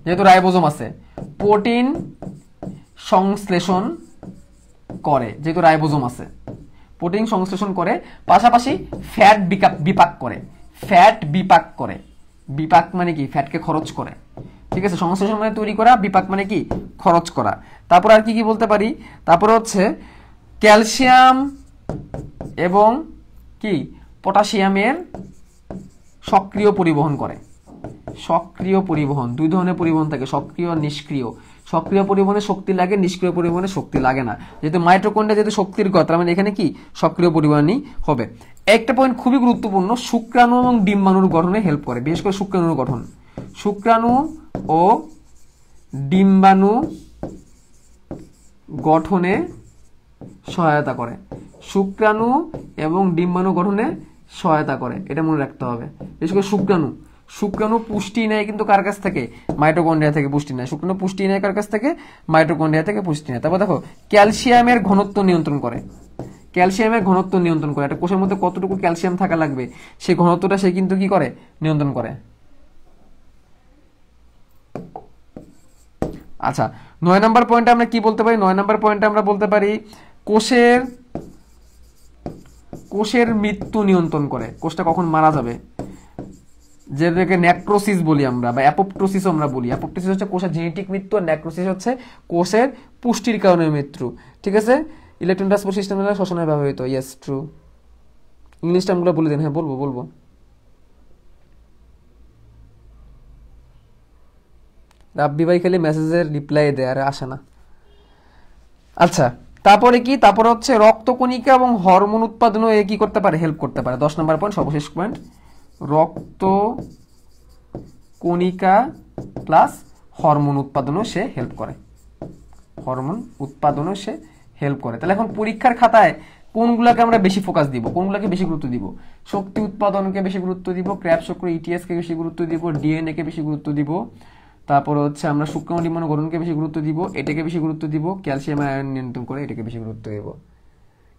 যেহেতু রাইবোজোম আছে, প্রোটিন সংশ্লেষণ করে, যেহেতু রাইবোজোম আছে প্রোটিন সংশ্লেষণ করে, পাশাপাশি ফ্যাট বিপাক করে। বিপাক মানে কি, ফ্যাটকে খরচ করে, ঠিক আছে। সংশ্লেষণ মানে তৈরি করা, বিপাক মানে কি, খরচ করা। তারপর আর কি কি বলতে পারি, তারপর হচ্ছে ক্যালসিয়াম এবং কি পটাশিয়ামের সক্রিয় পরিবহন করে। সক্রিয় পরিবহন, 2 ধরনের পরিবহন থাকে, সক্রিয় আর নিষ্ক্রিয়। সক্রিয় পরিবহনে শক্তি লাগে, নিষ্ক্রিয় পরিবহনে শক্তি লাগে না। যেহেতু মাইটোকন্ড্রিয়া যেহেতু শক্তির ঘর, তার মানে এখানে কি সক্রিয় পরিবহনই হবে। একটা পয়েন্ট খুবই গুরুত্বপূর্ণ, শুক্রাণু এবং ডিম্বাণুর গঠনে হেল্প করে, বিশেষ করে শুক্রাণুর গঠন। শুক্রাণু ও ডিম্বাণু গঠনে সহায়তা করে, শুক্রাণু এবং ডিম্বাণু গঠনে সহায়তা করে, এটা মনে রাখতে হবে। বিশেষ করে শুক্রাণু পুষ্টি নেয় কিন্তু কার কাছ থেকে, মাইটোকন্ড্রিয়া থেকে পুষ্টি নেয়। শুক্রাণু পুষ্টি নেয় কার কাছ থেকে, মাইটোকন্ড্রিয়া থেকে পুষ্টি নেয়। তারপর দেখো ক্যালসিয়ামের ঘনত্ব নিয়ন্ত্রণ করে, একটা কোষের মধ্যে কতটুকু ক্যালসিয়াম থাকা লাগবে সেই ঘনত্বটা সে কিন্তু কি করে, নিয়ন্ত্রণ করে। আচ্ছা, 9 নম্বর পয়েন্টে আমরা কি বলতে পারি, 9 নম্বর পয়েন্টে আমরা বলতে পারি কোষের মৃত্যু নিয়ন্ত্রণ করে, কোষটা কখন মারা যাবে, যেটাকে নেক্রোসিস বলি আমরা, বা অ্যাপোপ্টোসিস আমরা বলি। অ্যাপোপ্টোসিস হচ্ছে কোষের জেনেটিক মৃত্যু, আর নেক্রোসিস হচ্ছে কোষের পুষ্টির কারণে মৃত্যু, ঠিক আছে। ইলেকট্রন ট্রান্সপোর্ট সিস্টেম শ্বসনে ব্যবহৃত, ইয়েস ট্রু। ইংলিশ টার্মগুলো বলে দিন। হ্যাঁ বলবো। রাব্বি ভাই খালি মেসেজের রিপ্লাই দেয় আর আসে না। আচ্ছা, তারপরে কি, তারপরে হচ্ছে রক্তকণিকা এবং হরমোন উৎপাদনও এ কি করতে পারে, হেল্প করতে পারে। 10 নম্বর পয়েন্ট, সর্বশেষ পয়েন্ট, রক্তকণিকা প্লাস হরমোন উৎপাদনও সে হেল্প করে, হরমোন উৎপাদনও সে হেল্প করে। তাহলে এখন পরীক্ষার খাতায় কোনগুলোকে আমরা বেশি ফোকাস দিব, কোনগুলোকে বেশি গুরুত্ব দিব? শক্তি উৎপাদনকে বেশি গুরুত্ব দিব, ক্র্যাবস চক্র ইটিএস কে বেশি গুরুত্ব দিব, ডিএনএ কে বেশি গুরুত্ব দিব, তারপর হচ্ছে আমরা সূক্ষ্ম ডিম্বাণু গঠনকে বেশি গুরুত্ব দিব, এটাকে বেশি গুরুত্ব দিব, ক্যালসিয়াম আয়ন নিয়ন্ত্রণ করে এটাকে বেশি গুরুত্ব দিব।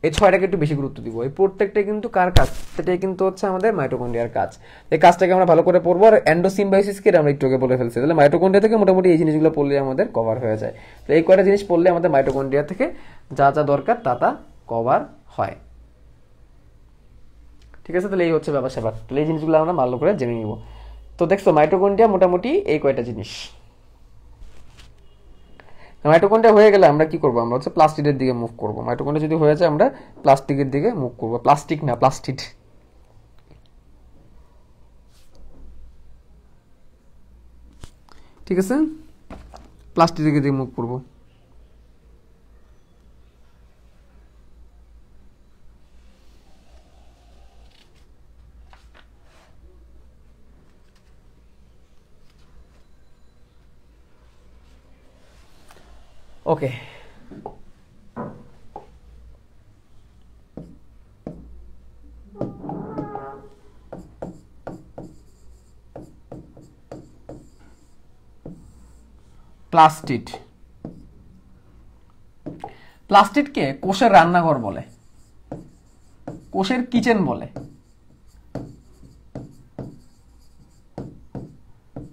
এই 6টাকে একটু বেশি গুরুত্ব দিব। এই প্রত্যেকটাই কিন্তু কার কাজ? সেটাই কিন্তু হচ্ছে আমাদের মাইটোকন্ড্রিয়ার কাজ। এই কাজটাকে আমরা ভালো করে পড়বো। আর এন্ডোসিম্বায়োসিসকে আমরা একটু আগে বলে ফেলছি, তাহলে মাইটোকন্ড্রিয়া থেকে মোটামুটি এই জিনিসগুলো পড়লে আমাদের কভার হয়ে যায়। তো এই কয়টা জিনিস পড়লে আমাদের মাইটোকন্ড্রিয়া থেকে যা যা দরকার তা কভার হয়। ঠিক আছে, তাহলে এই হচ্ছে ব্যাপার স্যাপার। তাহলে এই জিনিসগুলো আমরা ভালো করে জেনে নিব। তো দেখছো মাইটোকন্ড্রিয়া মোটামুটি এই কয়টা জিনিস। মাইটোকন্ড্রিয়া হয়ে গেলে আমরা কি করবো? আমরা হচ্ছে প্লাস্টিডের দিকে মুভ করবো। মাইটোকন্ড্রিয়া যদি হয়ে যায় আমরা প্লাস্টিকের দিকে মুভ করবো। প্লাস্টিক না, প্লাস্টিড। ঠিক আছে, প্লাস্টিকের দিকে মুভ করবো। ওকে, প্লাস্টিড, প্লাস্টিডকে কোষের রান্নাঘর বলে, কোষের কিচেন বলে।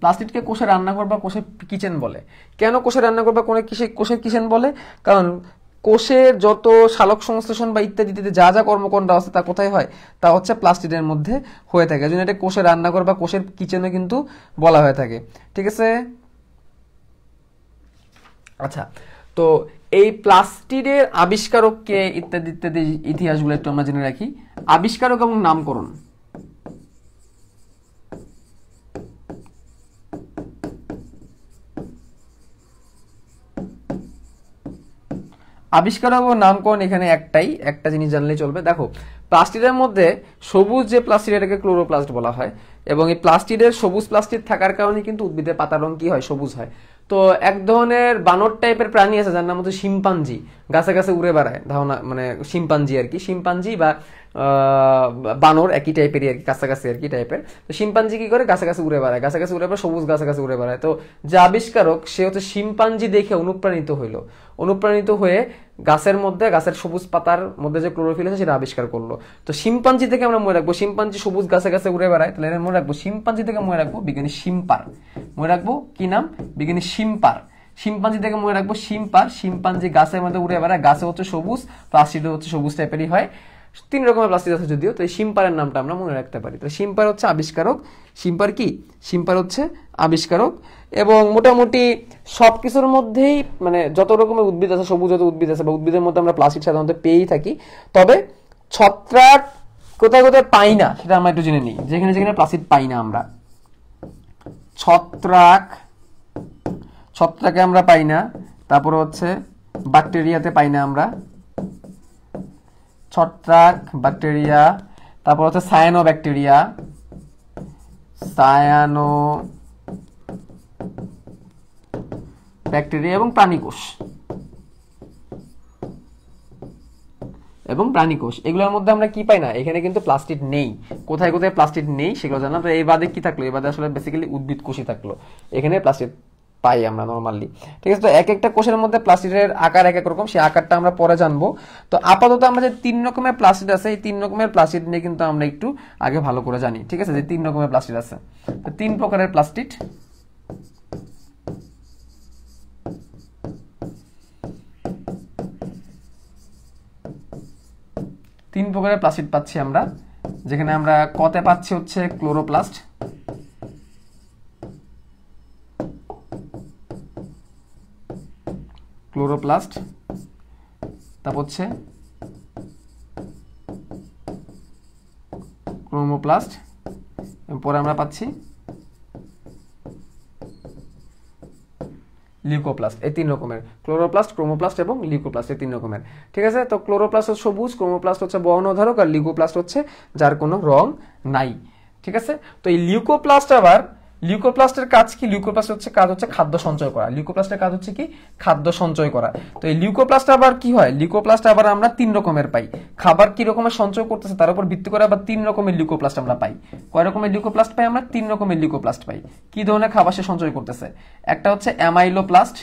প্লাস্টিডকে কোষের রান্নাঘর বা কোষের কিচেন বলে। কেন কোষের রান্নাঘর বা কোষের কিচেন বলে? কারণ কোষের যত সালোক সংশ্লেষণ বা ইত্যাদি যা যা কর্মকাণ্ড আছে তা কোথায় হয়? তা হচ্ছে প্লাস্টিডের মধ্যে হয়ে থাকে। এজন্য এটা কোষের রান্নাঘর বা কোষের কিচেনে কিন্তু বলা হয়ে থাকে। ঠিক আছে, আচ্ছা। তো এই প্লাস্টিডের আবিষ্কারককে ইত্যাদি ইত্যাদি ইতিহাসগুলো একটু আমরা জেনে রাখি। আবিষ্কারক এবং নামকরণ। আবিষ্কারক ও নামকরণ এখানে একটা জিনিস জানলেই চলবে। দেখো, প্লাস্টিডের মধ্যে সবুজ যে প্লাস্টিড এটাকে ক্লোরোপ্লাস্ট বলা হয়, এবং এই প্লাস্টিডের সবুজ প্লাস্টিড থাকার কারণে কিন্তু উদ্ভিদের পাতার রং কি হয়? সবুজ হয়। তো এক ধরনের বানর টাইপের প্রাণী আছে যার নাম হচ্ছে শিম্পাঞ্জি, গাছে গাছে উড়ে বেড়ায়, ধারণা মানে শিম্পাঞ্জি আর কি, শিম্পাঞ্জি বা বানর একই টাইপেরই আর কি, কাছাকাছি আর কি টাইপের। তো শিম্পাঞ্জি কি করে? গাছে গাছে উড়ে বেড়ায়, গাছে গাছে উড়ে বেড়ায়, সবুজ গাছে গাছে উড়ে বেড়ায়। তো যে আবিষ্কারক সে হচ্ছে শিম্পাঞ্জি দেখে অনুপ্রাণিত হইলো, অনুপ্রাণিত হয়ে গাছের মধ্যে, গাছের সবুজ পাতার মধ্যে যে ক্লোরোফিল আছে সেটা আবিষ্কার করলো। তো শিম্পাঞ্জি থেকে আমরা মনে রাখবো, শিম্পাঞ্জি সবুজ গাছে গাছে উড়ে বেড়ায়, তাহলে মনে রাখবো শিম্পাঞ্জি থেকে মনে রাখবো বিজ্ঞানী শিম্পার। মনে রাখবো কি নাম? বিজ্ঞানী শিম্পার। শিম্পাঞ্জি থেকে মনে রাখবো শিম্পার। শিম্পাঞ্জি গাছের মধ্যে উড়ে বেড়ায়, গাছে হচ্ছে সবুজ, প্লাস্টিডও হচ্ছে সবুজ টাইপেরই হয়। 3 রকমের প্লাস্টিক আছে যদিও, তো এই শিম্পারের নামটা আমরা মনে রাখতে পারি। তো শিম্পার হচ্ছে আবিষ্কারক। শিম্পার কি? শিম্পার হচ্ছে আবিষ্কারক। এবং মোটামুটি সবকিছুর মধ্যেই মানে যত রকমের উদ্ভিদ আছে, সবুজ যত উদ্ভিদ আছে বা উদ্ভিদের মধ্যে আমরা প্লাস্টিক সাধারণত পেয়েই থাকি। তবে ছত্রাক কোথায় কোথায় পাই না সেটা আমরা একটু জেনে নিই। যেখানে যেখানে প্লাস্টিক পাই না আমরা, ছত্রাকে আমরা পাই না। তারপর হচ্ছে ব্যাকটেরিয়াতে পাই না আমরা, ছত্রাক, ব্যাকটেরিয়া। তারপর হচ্ছে সায়ানো ব্যাকটেরিয়া, এবং প্রাণীকোষ, এগুলোর মধ্যে আমরা কি পাই না? এখানে কিন্তু প্লাস্টিক নেই। কোথায় কোথায় প্লাস্টিক নেই সেগুলো জানা। তো এই বাদে কি থাকলো? এই বাদে আসলে বেসিক্যালি উদ্ভিদ কোষই থাকলো, এখানে প্লাস্টিক পাই আমরা নরমালি। ঠিক আছে, তো এক একটা কোষের মধ্যে প্লাস্টিকের আকার এক এক রকম, সেই আকারটা আমরা পরে জানবো। তো আপাতত আমরা যে 3 রকমের প্লাস্টিক আছে, এই 3 রকমের প্লাস্টিক নিয়ে কিন্তু আমরা একটু আগে ভালো করে জানি। ঠিক আছে, যে 3 রকমের প্লাস্টিক আছে, তো 3 প্রকারের প্লাস্টিক। তিন প্রকারের প্লাস্টিড পাচ্ছি আমরা, যেখানে আমরা কতে পাচ্ছি হচ্ছে ক্লোরোপ্লাস্ট, তারপর হচ্ছে ক্রোমোপ্লাস্ট, পরে আমরা পাচ্ছি লিউকোপ্লাস্ট, এই 3 রকমের, ক্লোরোপ্লাস্ট, ক্রোমোপ্লাস্ট এবং লিউকোপ্লাস্ট, এই 3 রকমের। ঠিক আছে, তো ক্লোরোপ্লাস্ট হচ্ছে সবুজ, ক্রোমোপ্লাস্ট হচ্ছে বর্ণধারক, আর লিউকোপ্লাস্ট হচ্ছে যার কোনো রং নাই। ঠিক আছে, তো এই লিউকোপ্লাস্ট আবার, লিউকোপ্লাস্টের কাজ কি? লিউকোপ্লাস্টের কাজ হচ্ছে খাদ্য সঞ্চয় করা। লিউকোপ্লাস্টের কাজ হচ্ছে কি? খাদ্য সঞ্চয় করা। তো এই লিউকোপ্লাস্ট আবার কি হয়? লিউকোপ্লাস্ট আবার আমরা 3 রকমের পাই। খাবার কি রকমের সঞ্চয় করতেছে তার উপর ভিত্তি করে আবার 3 রকমের লিউকোপ্লাস্ট আমরা পাই। কয় রকমের লিউকোপ্লাস্ট পাই আমরা? 3 রকমের লিউকোপ্লাস্ট পাই। কি ধরনের খাবার সে সঞ্চয় করতেছে? একটা হচ্ছে অ্যামাইলোপ্লাস্ট,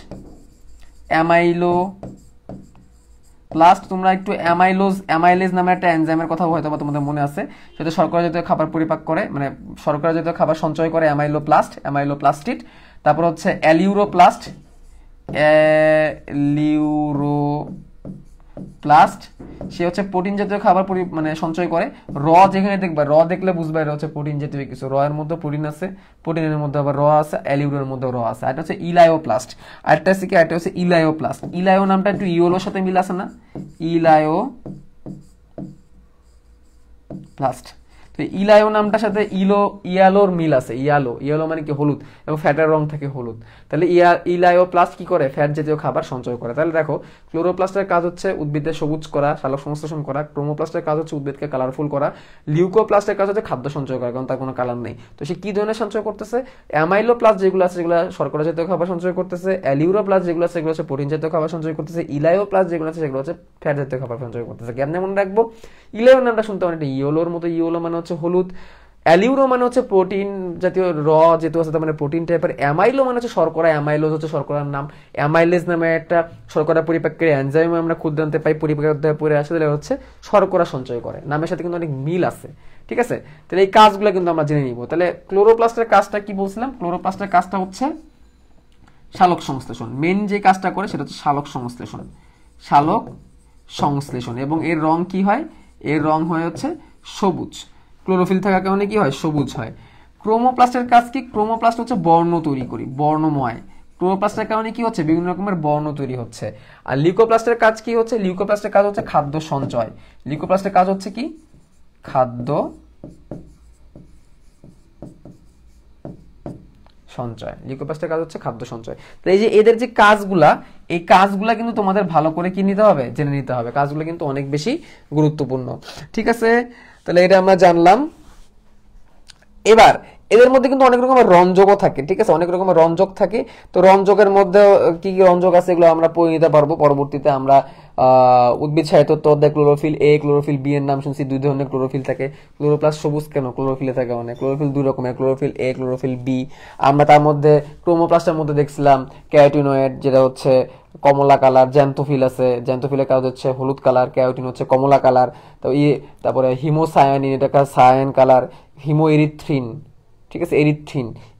প্লাস্ট, তোমরা একটু অ্যামাইলেজ নামে একটা এনজাইমের কথা হয়তো বা তোমাদের মনে আছে, সেটা শর্করা জাতীয় খাবার পরিপাক করে, মানে শর্করা জাতীয় খাবার সঞ্চয় করে, অ্যামাইলোপ্লাস্টিড। তারপর হচ্ছে অ্যালিউরোপ্লাস্ট, সে হচ্ছে প্রোটিন জাতীয় খাবার মানে সঞ্চয় করে। যেখানে দেখবা, দেখলে বুঝবা এটা হচ্ছে প্রোটিন জাতীয় কিছু। এর মধ্যে প্রোটিন আছে, প্রোটিনের মধ্যে আবার আছে, অ্যালিউরের মধ্যে আছে। এটা হচ্ছে ইলায়োপ্লাস্ট। আরেকটা আছে কি? এটা হচ্ছে ইলায়োপ্লাস্ট। ইলায়ো নামটা একটু ইওলোর সাথে মিল আছে না? ইলায়োপ্লাস্ট। তো ইলায়ো নামটার সাথে ইয়ালোর মিল আছে। ইয়ালো মানে কি? হলুদ, এবং ফ্যাটের রং থাকে হলুদ। তাহলে ইলায়োপ্লাস্ট কি করে? ফ্যাট জাতীয় খাবার সঞ্চয় করে। তাহলে দেখো, ক্লোরোপ্লাস্টের কাজ হচ্ছে উদ্ভিদকে সবুজ করা, সালোক সংশ্লেষণ করা। ক্রোমোপ্লাস্টের কাজ হচ্ছে উদ্ভিদকে কালারফুল করা। লিউকোপ্লাস্টের কাজ হচ্ছে খাদ্য সঞ্চয় করা, কারণ তার কোনো কালার নেই। তো সে কি ধরনের সঞ্চয় করতেছে? অ্যামাইলোপ্লাস্ট যেগুলো আছে সেগুলো শর্করা জাতীয় খাবার সঞ্চয় করতেছে। অ্যালিউরোপ্লাস্ট যেগুলো আছে সেগুলো হচ্ছে প্রোটিন জাতীয় খাবার সঞ্চয় করতেছে। ইলায়োপ্লাস্ট যেগুলো আছে সেগুলো হচ্ছে ফ্যাট জাতীয় খাবার সঞ্চয় করতেছে। কেমন মনে রাখবো? ইলায়ো নামটা শুনতে অনেকটা ইয়োলোর মতো। ইয়োলো মানে হচ্ছে হলুদ, অ্যালিউরো মানে হচ্ছে প্রোটিন জাতীয় যেহেতু আছে তার মানে প্রোটিন টাইপের। অ্যামাইলো মানে হচ্ছে শর্করা, অ্যামাইলোজ হচ্ছে শর্করার নাম। অ্যামাইলেজ নামে একটা শর্করা পরিপাকের এনজাইম আমরা ক্ষুদ্রান্তে পাই, পরিপাকের অধ্যায়ে পড়ে আসে, তাহলে হচ্ছে শর্করা সঞ্চয় করে। নামের সাথে কিন্তু অনেক মিল আছে। ঠিক আছে, তাহলে এই কাজগুলো কিন্তু আমরা জেনে নিব। তাহলে ক্লোরোপ্লাস্টের কাজটা কি বলছিলাম? ক্লোরোপ্লাস্টের কাজটা হচ্ছে সালোক সংশ্লেষণ। মেন যে কাজটা করে সেটা হচ্ছে সালোক সংশ্লেষণ। এবং এর রং কি হয়? এর রং হয় হচ্ছে সবুজ। ক্লোরোফিল থাকার কারণে কি হয়? সবুজ হয়। ক্রোমোপ্লাস্টের কাজ কি? ক্রোমোপ্লাস্ট হচ্ছে বর্ণ তৈরি করি, বর্ণময়। ক্লোরোপ্লাস্টের কারণে কি হচ্ছে? বিভিন্ন রকমের বর্ণ তৈরি হচ্ছে। আর লিউকোপ্লাস্টের কাজ কি হচ্ছে? লিউকোপ্লাস্টের কাজ হচ্ছে খাদ্য সঞ্চয়। লিউকোপ্লাস্টের কাজ হচ্ছে কি? খাদ্য সঞ্চয়। লিউকোপ্লাস্টের কাজ হচ্ছে খাদ্য সঞ্চয়। তো এই যে এদের যে কাজগুলা, এই কাজগুলা কিন্তু তোমাদের ভালো করে কি নিতে হবে? জেনে নিতে হবে। কাজগুলো কিন্তু অনেক বেশি গুরুত্বপূর্ণ। ঠিক আছে, তাহলে এটা আমরা জানলাম। এবার এদের মধ্যে কিন্তু অনেক রকমের রঞ্জকও থাকে। ঠিক আছে, অনেক রকমের রঞ্জক থাকে। তো রঞ্জকের মধ্যে কি কি রঞ্জক আছে এগুলো আমরা পড়ে নিতে পারবো পরবর্তীতে। আমরা উদ্ভিদ সাহিত্য অধ্যায় ক্লোরোফিল এ, ক্লোরোফিল বি এর নাম শুনছি। 2 ধরনের ক্লোরোফিল থাকে। ক্লোরোপ্লাস্ট সবুজ কেন? ক্লোরোফিলে থাকে অনেক। ক্লোরোফিল 2 রকমের, ক্লোরোফিল এ, ক্লোরোফিল বি। আমরা তার মধ্যে ক্রোমোপ্লাস্টের মধ্যে দেখছিলাম ক্যারোটিনয়েড, যেটা হচ্ছে কমলা কালার। জ্যান্থোফিল আছে, জ্যান্থোফিলের কাজ হচ্ছে হলুদ কালার, ক্যারোটিন হচ্ছে কমলা কালার। তো তারপরে হিমোসায়ানিন, এটা সায়ান কালার। হিমোএরিথ্রিন, ঠিক আছে,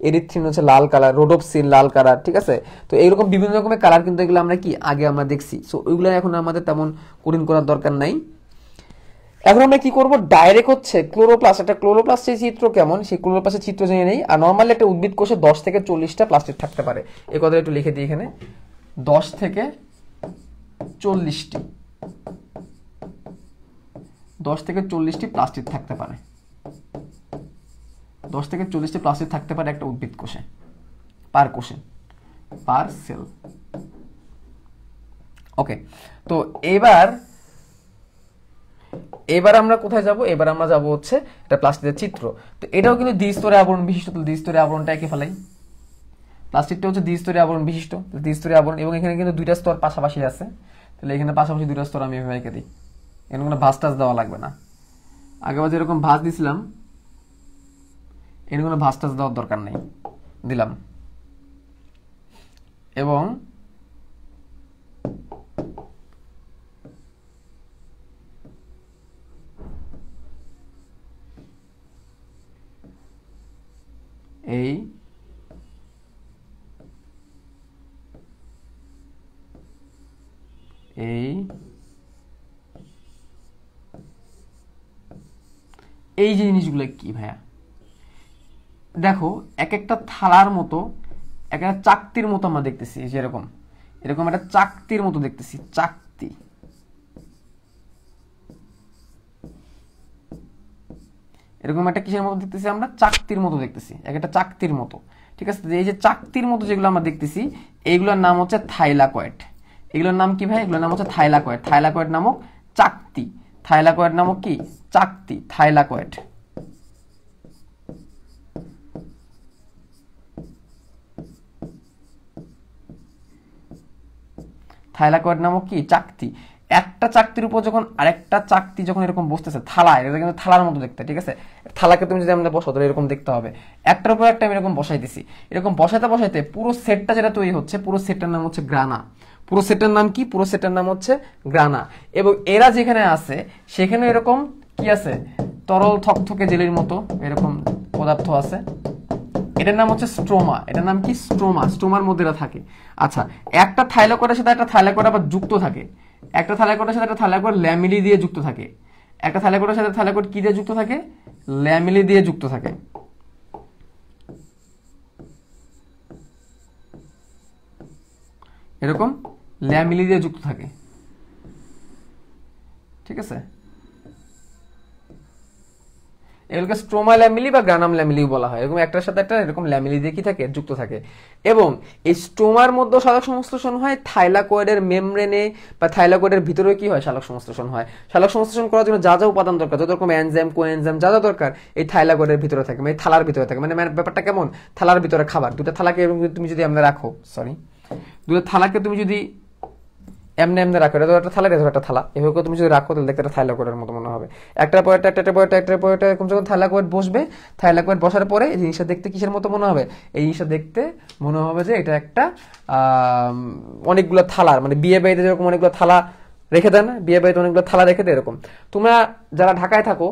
এরিথ্রিন হচ্ছে লাল কালার। রোডোপসিন লাল কালার। ঠিক আছে, তো এইরকম বিভিন্ন রকমের কালার কিন্তু এগুলো আমরা কি আগে আমরা দেখছি। সো ওইগুলো এখন আমাদের তেমন কঠিন করার দরকার নাই। এখন আমরা কি করব? ডাইরেক্ট হচ্ছে ক্লোরোপ্লাস্ট, একটা ক্লোরোপ্লাস্টের চিত্র কেমন, সেই ক্লোরোপ্লাস্টের চিত্র জেনে নেই। আর নর্মালি একটা উদ্ভিদ কোষে 10 থেকে 40টা প্লাস্টিড থাকতে পারে। এই কথা একটু লিখে দিই এখানে, 10 থেকে 40টি, 10 থেকে 40টি প্লাস্টিড থাকতে পারে। 10 থেকে 40টি প্লাস্টিড থাকতে পারে একটা উদ্ভিদ কোষে, পার সেল। ওকে, তো এবার আমরা কোথায় যাব? এবার আমরা যাব হচ্ছে এটা প্লাস্টিকের চিত্র। তো এটাও কিন্তু দ্বিস্তরী আবরণ বিশিষ্ট। তো দ্বিস্তরী আবরণটা একে ফেলাই। প্লাস্টিকটা হচ্ছে দ্বিস্তরী আবরণ বিশিষ্ট, দ্বিস্তরী আবরণ। এবং এখানে কিন্তু 2টা স্তর পাশাপাশি আছে। তাহলে এখানে পাশাপাশি 2টা স্তর আমি এভাবে এঁকে দিই। এখানে কোনো ভাঁজ টাজ দেওয়া লাগবে না। আগেবার যেরকম ভাঁজ দিছিলাম, এখানে কোনো ভাঁজ টাজ দেওয়ার দরকার নেই, দিলাম। এবং এই এই যে জিনিসগুলো কি ভাইয়া? দেখো, এক একটা থালার মতো, এক একটা চাকতির মতো আমরা দেখতেছি। যেরকম এরকম একটা চাকতির মতো দেখতেছি, চাকতি। এরকম একটা কিসের মতো দেখতেছি আমরা? চাকতির মতো দেখতেছি, এক একটা চাকতির মতো। ঠিক আছে, এই যে চাকতির মতো যেগুলো আমরা দেখতেছি, এইগুলোর নাম হচ্ছে থাইলাকয়েড। এগুলোর নাম কি ভাই? এগুলোর নাম হচ্ছে থাইলাকয়েড। থাইলাকয়েড নামক চাকতি, থাইলাকয়েড নামক কি চাকতি, থাইলাকয়েড। থাইলাকয়েড নামক কি চাকতি। একটা চাকতির উপর যখন আরেকটা চাকতি যখন এরকম বসতেছে থালায়, এটা কিন্তু থালার মতো দেখতে, ঠিক আছে? থালাকে তুমি যদি আমরা বসাও তাহলে এরকম দেখতে হবে। একটার উপর একটা আমি এরকম বসাইতেছি, এরকম বসাইতে বসাইতে পুরো সেটটা যেটা তৈরি হচ্ছে, পুরো সেটটার নাম হচ্ছে গ্রানা। পুরো সেটটার নাম কি? পুরো সেটটার নাম হচ্ছে গ্রানা। এবং এরা যেখানে আছে সেখানে এরকম কি আছে? তরল থকথকে জেলির মতো এরকম পদার্থ আছে। এটার নাম হচ্ছে স্ট্রোমা। এটার নাম কি? স্ট্রোমা। স্ট্রোমার মধ্যে এরা থাকে। আচ্ছা, একটা থাইলাকয়েডের সাথে একটা থাইলাকয়েড আবার যুক্ত থাকে। একটা থাইলাকয়েডের সাথে একটা থাইলাকয়েড ল্যামিলি দিয়ে যুক্ত থাকে। একটা থাইলাকয়েডের সাথে থাইলাকয়েড কি দিয়ে যুক্ত থাকে? ল্যামিলি দিয়ে যুক্ত থাকে। এরকম ল্যামিলি দিয়ে যুক্ত থাকে, ঠিক আছে? এগুলোকে স্ট্রোমা ল্যামিলি বা গ্রানাম ল্যামিলি বলা হয়। এরকম একটার সাথে একটা এরকম ল্যামিলি দিয়ে কি থাকে? যুক্ত থাকে। এবং এই স্ট্রোমার মধ্যে সালোক সংশ্লেষণ হয়, থাইলাকয়েডের মেমব্রেনে বা থাইলাকয়েডের ভিতরে কি হয়? সালোক সংশ্লেষণ হয়। সালোক সংশ্লেষণ করার জন্য যা যা উপাদান দরকার, যত রকম এনজাইম কোএনজাইম যা যা দরকার এই থাইলাকয়েডের ভিতরে থাকে, মানে থালার ভিতরে থাকে। মানে ব্যাপারটা কেমন? থালার ভিতরে খাবার। দুটো থালাকে তুমি যদি আমরা রাখো, দুটো থালাকে তুমি যদি এমনি এমনি রাখো, এটা একটা থালা, এটা একটা থালা, এভাবে তুমি যদি রাখো তাহলে দেখতে একটা থাইলাকয়েডের মতো মনে হবে। একটার পর একটার পর একটা এরকম যখন থাইলাকয়েড বসবে, থাইলাকয়েড বসার পরে এই জিনিসটা দেখতে কিসের মতো মনে হবে? এই জিনিসটা দেখতে মনে হবে যে এটা একটা অনেকগুলো থালার, মানে বিয়ে বাড়িতে যেরকম অনেকগুলো থালা রেখে দেয় না, বিয়ে বাড়িতে অনেকগুলো থালা রেখে দেয়, এরকম। তোমরা যারা ঢাকায় থাকো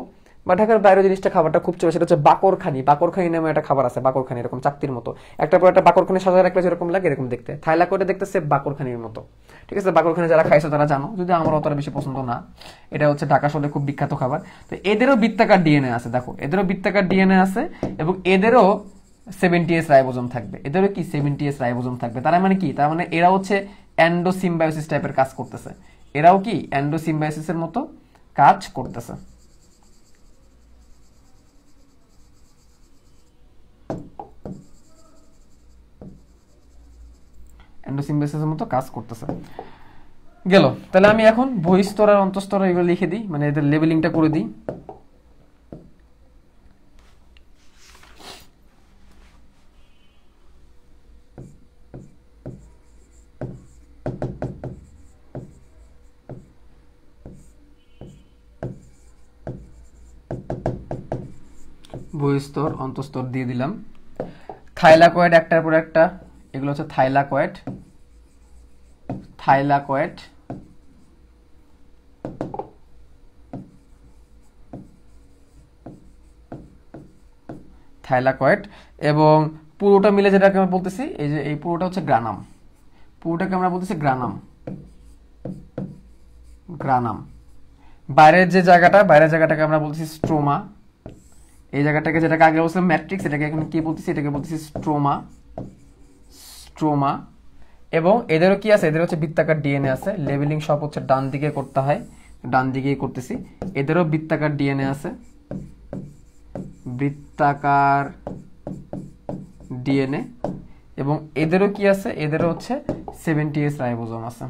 বা ঢাকার বাইরে জিনিসটা খাবারটা খুব চলে, সেটা হচ্ছে বাকরখানি। বাকরখানি নামে একটা খাবার আছে, বাকরখানি এরকম চাকতির মতো। একটা পর একটা বাকরখানি সাজা রাখলে যেরকম লাগে এরকম দেখতে, থাইলাকয়েডে দেখতে সে বাকরখানির মতো, ঠিক আছে? বাকরখানি যারা খাইছো তারা জানো, যদি আমার অতটা বেশি পছন্দ না। এটা হচ্ছে ঢাকা শহরে খুব বিখ্যাত খাবার। তো এদেরও বৃত্তাকার ডিএনএ আছে, দেখো এদেরও বৃত্তাকার ডিএনএ আছে এবং এদেরও 70S রাইবোজোম থাকবে। এদেরও কি 70S রাইবোজোম থাকবে। তার মানে কি? তার মানে এরা হচ্ছে এন্ডোসিম্বায়োসিস টাইপের কাজ করতেছে। এরাও কি এন্ডোসিম্বায়োসিসের মতো কাজ করতেছে। এন্ডোসিম্বায়োসিসের মতো কাজ করতেছে। গেল। তাহলে আমি এখন বহিস্তর আর অন্তঃস্তর এগুলো লিখে দিই, মানে এদের লেবেলিংটা করে দিই। বহিস্তর অন্তঃস্তর দিয়ে দিলাম। থাইলাকয়েড একটার পর একটা, এগুলো হচ্ছে থাইলাকয়েড। থাইলাকয়েড থাইলাকয়েড এবং পুরোটা মিলে যেটাকে আমরা বলতেছি, এই যে এই পুরোটা হচ্ছে গ্রানাম। পুরোটাকে আমরা বলতেছি গ্রানাম। গ্রানাম। বাইরের যে জায়গাটা, বাইরের জায়গাটাকে আমরা বলতেছি স্ট্রোমা। এই জায়গাটাকে, যেটাকে আগে বলছিলাম ম্যাট্রিক্স, এটাকে এখন কি বলতেছি? এটাকে বলতেছি স্ট্রোমা। স্ট্রোমা। এবং এদেরও কি আছে? এদের হচ্ছে বৃত্তাকার ডিএনএ আছে। লেবেলিং সব হচ্ছে ডান দিকে করতে হয়, ডান দিকেই করতেছি। এদেরও বৃত্তাকার ডিএনএ আছে, বৃত্তাকার ডিএনএ। এবং এদেরও কি আছে? এদেরও হচ্ছে 70S রাইবোজোম আছে।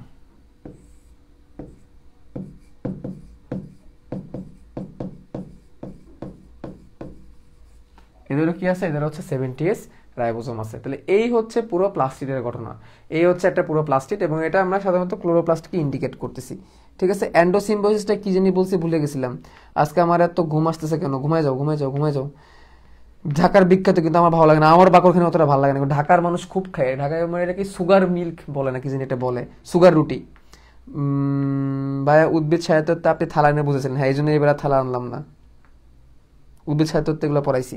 এদেরও কি আছে? এদের হচ্ছে 70S রাইবোজোম আছে। তাহলে এই হচ্ছে পুরো প্লাস্টিডের ঘটনা। এই হচ্ছে একটা পুরো প্লাস্টিড এবং এটা আমরা সাধারণত ক্লোরোপ্লাস্টকে ইন্ডিকেট করতেছি, ঠিক আছে? এন্ডোসিম্বায়োসিসটা কি জানি বলছি, ভুলে গেছিলাম। আজকে আমার এত ঘুম আসতেছে কেন? ঘুমায় যাও, ঘুমায় যাও, ঘুমায় যাও। ঢাকার বিখ্যাত, কিন্তু আমার ভালো লাগে না। আমার বাকরখানি অতটা ভালো লাগে না। ঢাকার মানুষ খুব খায়। ঢাকায় মানে এটা কি সুগার মিল্ক বলে না কি জানি এটা বলে, সুগার রুটি। ভাইয়া উদ্ভিদ সাহিত্যতে আপনি থালা এনে বুঝেছিলেন, হ্যাঁ এই জন্য এবার থালা আনলাম না। উদ্ভিদ সাহিত্যতে এগুলো পড়াইছি,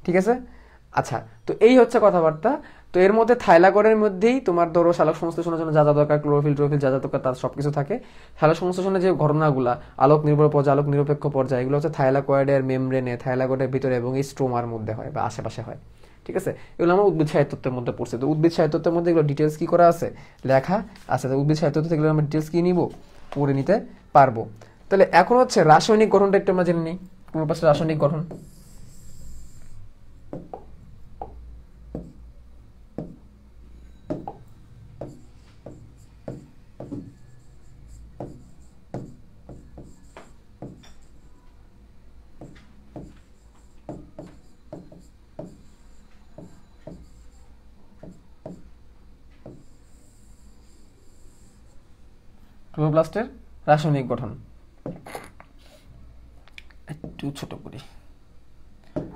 ঠিক আছে? আচ্ছা, তো এই হচ্ছে কথাবার্তা। তো এর মধ্যে থাইলাকয়েডের মধ্যেই তোমার ধরো সালোক সংশ্লেষণের জন্য যা যা দরকার, ক্লোরোফিল টোরোফিল যা যা দরকার তার সবকিছু থাকে। সালোক সংশ্লেষণের যে ঘটনাগুলা, আলোক নির্ভর পর্যায়, আলোক নিরপেক্ষ পর্যায়, এগুলো হচ্ছে থাইলাকয়েডের মেমব্রেনে, থাইলাকয়েডের ভিতরে এবং এই স্ট্রোমার মধ্যে হয় বা আশেপাশে হয়, ঠিক আছে? এগুলো আমার উদ্ভিদ সাহিত্যের মধ্যে পড়ছে। তো উদ্ভিদ সাহিত্যের মধ্যে এগুলো ডিটেলস কি করা আছে, লেখা আছে। তো উদ্ভিদ সাহিত্য থেকে এগুলো আমরা ডিটেলস কি নিব, পড়ে নিতে পারবো। তাহলে এখন হচ্ছে রাসায়নিক গঠনটা একটু আমরা জেনে নিই। ক্লোরোপ্লাস্টের রাসায়নিক গঠন। ক্লোরোপ্লাস্টের রাসায়নিক গঠন একটু ছোট করি।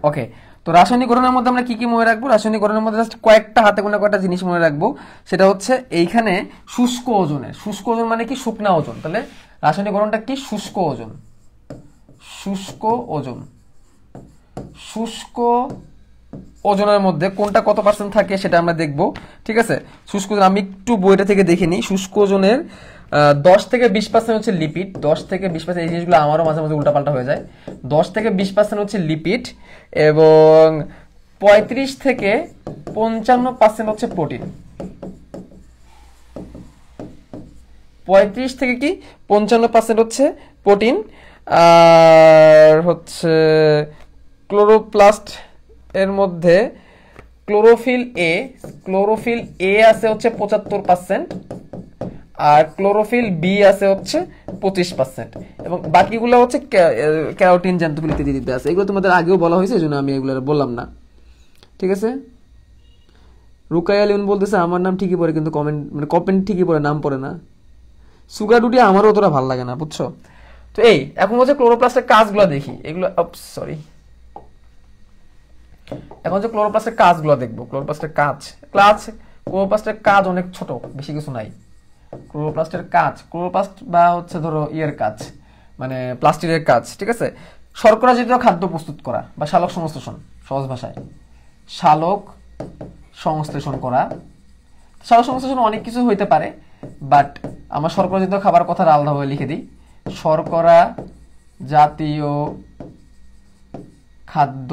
ওকে, তো রাসায়নিক গঠনের মধ্যে আমরা কি কি মনে রাখবো? রাসায়নিক গঠনের মধ্যে জাস্ট কয়েকটা হাতে গোনা কয়েকটা জিনিস মনে রাখবো। সেটা হচ্ছে এইখানে শুষ্ক ওজনের, শুষ্ক ওজন মানে কি? শুকনা ওজন। তাহলে রাসায়নিক গঠনটা কি? শুষ্ক ওজন। শুষ্ক ওজন, শুষ্ক ওজনের মধ্যে কোনটা কত পার্সেন্ট থাকে সেটা আমরা দেখব। ঠিক আছে, শুষ্ক ওজন আমি একটু বইটা থেকে দেখে নিই। শুষ্ক ওজনের 10 থেকে 20% হচ্ছে লিপিড। 10 থেকে 20%, এই জিনিসগুলো আমারও মাঝে মাঝে উল্টাপাল্টা হয়ে যায়। 10 থেকে 20% হচ্ছে লিপিড এবং 35 থেকে 55% হচ্ছে প্রোটিন। 35 থেকে কি 55% হচ্ছে প্রোটিন। আর হচ্ছে ক্লোরোপ্লাস্ট এর মধ্যে ক্লোরোফিল এ আছে হচ্ছে 75% আর ক্লোরোফিল বি আছে হচ্ছে 25% এবং বাকিগুলো হচ্ছে ক্যারোটিন, জ্যান্থোফিল ইত্যাদি দিতে আছে। এগুলো তোমাদের আগেও বলা হয়েছে, এই জন্য আমি এগুলো বললাম না। ঠিক আছে, রুকাইয়া লিওন বলতেছে আমার নাম ঠিকই পড়ে কিন্তু কমেন্ট ঠিকই পড়ে, নাম পড়ে না। সুগার ডুটি আমারও অতটা ভালো লাগে না, বুঝছো? তো এই এখন হচ্ছে ক্লোরোপ্লাস্টের কাজগুলো দেখি। এগুলো এখন হচ্ছে ক্লোরোপ্লাস্টের কাজগুলো দেখবো। ক্লোরোপ্লাস্টের কাজ অনেক ছোট, বেশি কিছু নাই। ক্লোরোপ্লাস্টের কাজ, ক্লোরোপ্লাস্ট বা হচ্ছে ধরো ইয়ের কাজ মানে প্লাস্টিকের কাজ। ঠিক আছে, শর্করা জাতীয় খাদ্য প্রস্তুত করা বা সালোক সংশ্লেষণ, সহজ ভাষায় সালোক সংশ্লেষণ করা। সালোক সংশ্লেষণ অনেক কিছু হইতে পারে, বাট আমার শর্করা জাতীয় খাবার কথা আলাদাভাবে লিখে দিই। শর্করা জাতীয় খাদ্য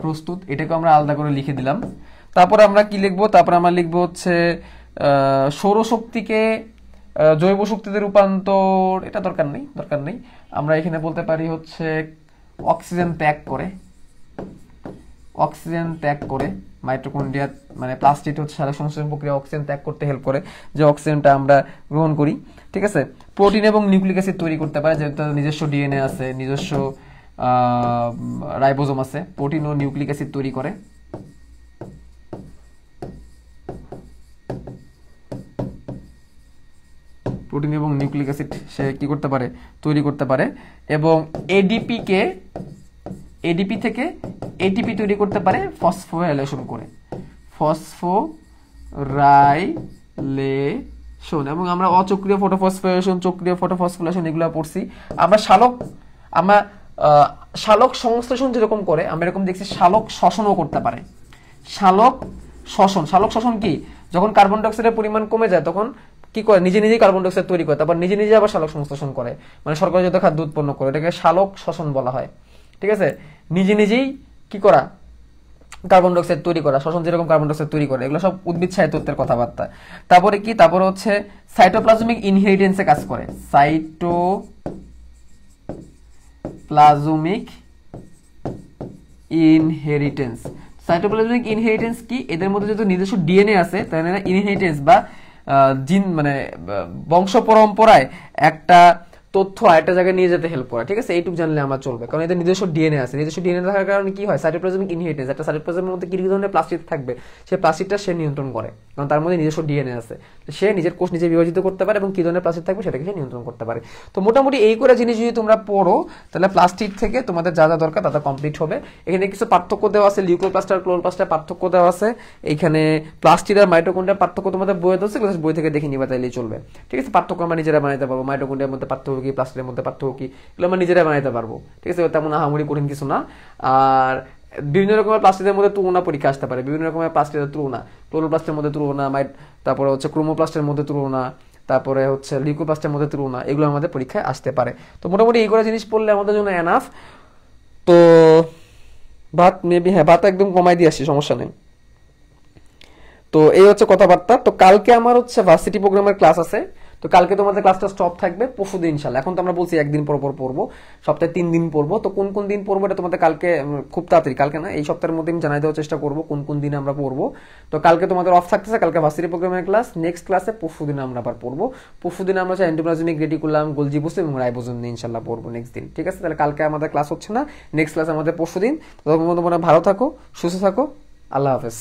প্রস্তুত, এটাকে আমরা আলাদা করে লিখে দিলাম। তারপরে আমরা কি লিখবো? তারপরে আমরা লিখবো হচ্ছে সৌরশক্তিকে জৈব শক্তিতে রূপান্তর। এটা দরকার নেই। আমরা এখানে বলতে পারি হচ্ছে অক্সিজেন ত্যাগ করে মাইটোকন্ড্রিয়া মানে প্লাস্টিড হচ্ছে সালোক সংশ্লেষণ প্রক্রিয়া অক্সিজেন ত্যাগ করতে হেল্প করে, যে অক্সিজেনটা আমরা গ্রহণ করি। ঠিক আছে, প্রোটিন এবং নিউক্লিক অ্যাসিড তৈরি করতে পারে, যেহেতু নিজস্ব ডিএনএ আছে, নিজস্ব রাইবোজোম আছে, প্রোটিন ও নিউক্লিক অ্যাসিড তৈরি করে। প্রোটিন এবং নিউক্লিক অ্যাসিড সে কি করতে পারে? তৈরি করতে পারে। এবং এডিপি থেকে এটিপি তৈরি করতে পারে ফসফোরাইলেশন করে, ফসফোরাইলেশন। এবং আমরা অচক্রিয় ফটোফসফোরাইলেশন, চক্রিয় ফটোফসফোরাইলেশন এগুলো পড়ছি। আমরা সালোক সংশ্লেষণ যেরকম করে আমরা এরকম দেখছি সালোক শ্বসনও করতে পারে। সালোক শ্বসন কি? যখন কার্বন ডাই অক্সাইডের পরিমাণ কমে যায় তখন কি করে? নিজেই কার্বন ডাই অক্সাইড তৈরি করে, তারপর নিজে আবার সালোক সংশ্লেষণ করে, মানে শর্করা জাতীয় খাদ্য উৎপন্ন করে। এটাকে সালোক শ্বসন বলা হয়। ঠিক আছে, নিজেই কি করা? কার্বন ডাই অক্সাইড তৈরি করা, শ্বসন যেরকম কার্বন ডাই অক্সাইড তৈরি করে। এগুলো সব উদ্ভিদ সাহিত্যের কথাবার্তা। তারপরে হচ্ছে সাইটোপ্লাজমিক ইনহেরিটেন্সে কাজ করে। সাইটোপ্লাজমিক ইনহেরিটেন্স কি? এদের মধ্যে যেহেতু নিজস্ব ডিএনএ আছে, তাই না, ইনহেরিটেন্স বা জিন মানে বংশ পরম্পরায় একটা তথ্য আরেকটা জায়গায় নিয়ে যেতে হেল্প করে। ঠিক আছে, এইটুকু জানলে আমার চলবে, কারণ এদের নিজস্ব ডিএনএ আছে। নিজস্ব ডিএনএ থাকার কারণে কি হয়? সাইটোপ্লাজমিক ইনহেরিটেন্স, একটা সাইটোপ্লাজমের মধ্যে কি ধরনের প্লাস্টিড থাকবে, সেই প্লাস্টিডটা সে নিয়ন্ত্রণ করে, কারণ তার মধ্যে নিজস্ব ডিএনএ আছে। সে নিজের কোষ নিজে বিভাজিত করতে পারে এবং কি ধরনের প্লাস্টিড থাকবে সেটাকে সে নিয়ন্ত্রণ করতে পারে। তো মোটামুটি এই করে জিনিস যদি তোমরা পড়ো তাহলে প্লাস্টিড থেকে তোমাদের যা দরকার তা কমপ্লিট হবে। এখানে কিছু পার্থক্য দেওয়া আছে, লিউকোপ্লাস্ট আর ক্লোরোপ্লাস্টের পার্থক্য দেওয়া আছে। এইখানে প্লাস্টিড আর মাইটোকন্ড্রিয়ার পার্থক্য তোমাদের বইয়ে দেওয়া আছে, বই থেকে দেখে নিবা, তাইলেই চলবে। ঠিক আছে, পার্থক্য আমরা নিজেরা বানাইতে পারবো। মাইটোকন্ড্রিয়ার মধ্যে পার্থক্য কি, প্লাস্টিডের মধ্যে পার্থক্য কি, এগুলো আমরা নিজেরাই বানাইতে পারবো। ঠিক আছে, তেমন আহামরি কঠিন কিছু না। আর বিভিন্ন রকমের প্লাস্টিকের মধ্যে তুলনা পরীক্ষা আসতে পারে, বিভিন্ন রকমের প্লাস্টিকের তুলনা, ক্লোরোপ্লাস্টের মধ্যে তুলনা, তারপরে হচ্ছে ক্রোমোপ্লাস্টের মধ্যে তুলনা, তারপরে হচ্ছে লিউকোপ্লাস্টের মধ্যে তুলনা, এগুলো আমাদের পরীক্ষায় আসতে পারে। তো মোটামুটি এই করে জিনিস পড়লে আমাদের জন্য এনাফ। তো ভাত ভাত একদম কমাই দিয়ে আসছি, সমস্যা নেই। তো এই হচ্ছে কথাবার্তা। তো কালকে আমার হচ্ছে ভার্সিটি প্রোগ্রামের ক্লাস আছে। তো কালকে তোমাদের ক্লাসটা স্টপ থাকবে, পরশুদিন ইনশাআল্লাহ। এখন তো আমরা বলছি একদিন পর পড়বো, সপ্তাহে 3 দিন পড়বো। তো কোন দিন পড়বো এটা তোমাদের কালকে, খুব তাড়াতাড়ি, কালকে না এই সপ্তাহের মধ্যে আমি জানাই দেওয়ার চেষ্টা করবো কোন দিন আমরা পড়বো। তো কালকে তোমাদের অফ থাকতেছে, কালকে ভার্সিটি প্রোগ্রামের ক্লাস। নেক্সট ক্লাসে পরশুদিন আমরা আবার পড়বো। পরশুদিন আমরা এন্ডোপ্লাজমিক রেটিকুলাম, গোলজি বস্তু এবং রাইবোজোম নিয়ে ইনশাআল্লাহ পড়বো নেক্সট দিন। ঠিক আছে, তাহলে কালকে আমাদের ক্লাস হচ্ছে না, নেক্সট ক্লাস আমাদের পরশুদিন। ততক্ষণ তোমরা ভালো থাকো, সুস্থ থাকো, আল্লাহ হাফেজ।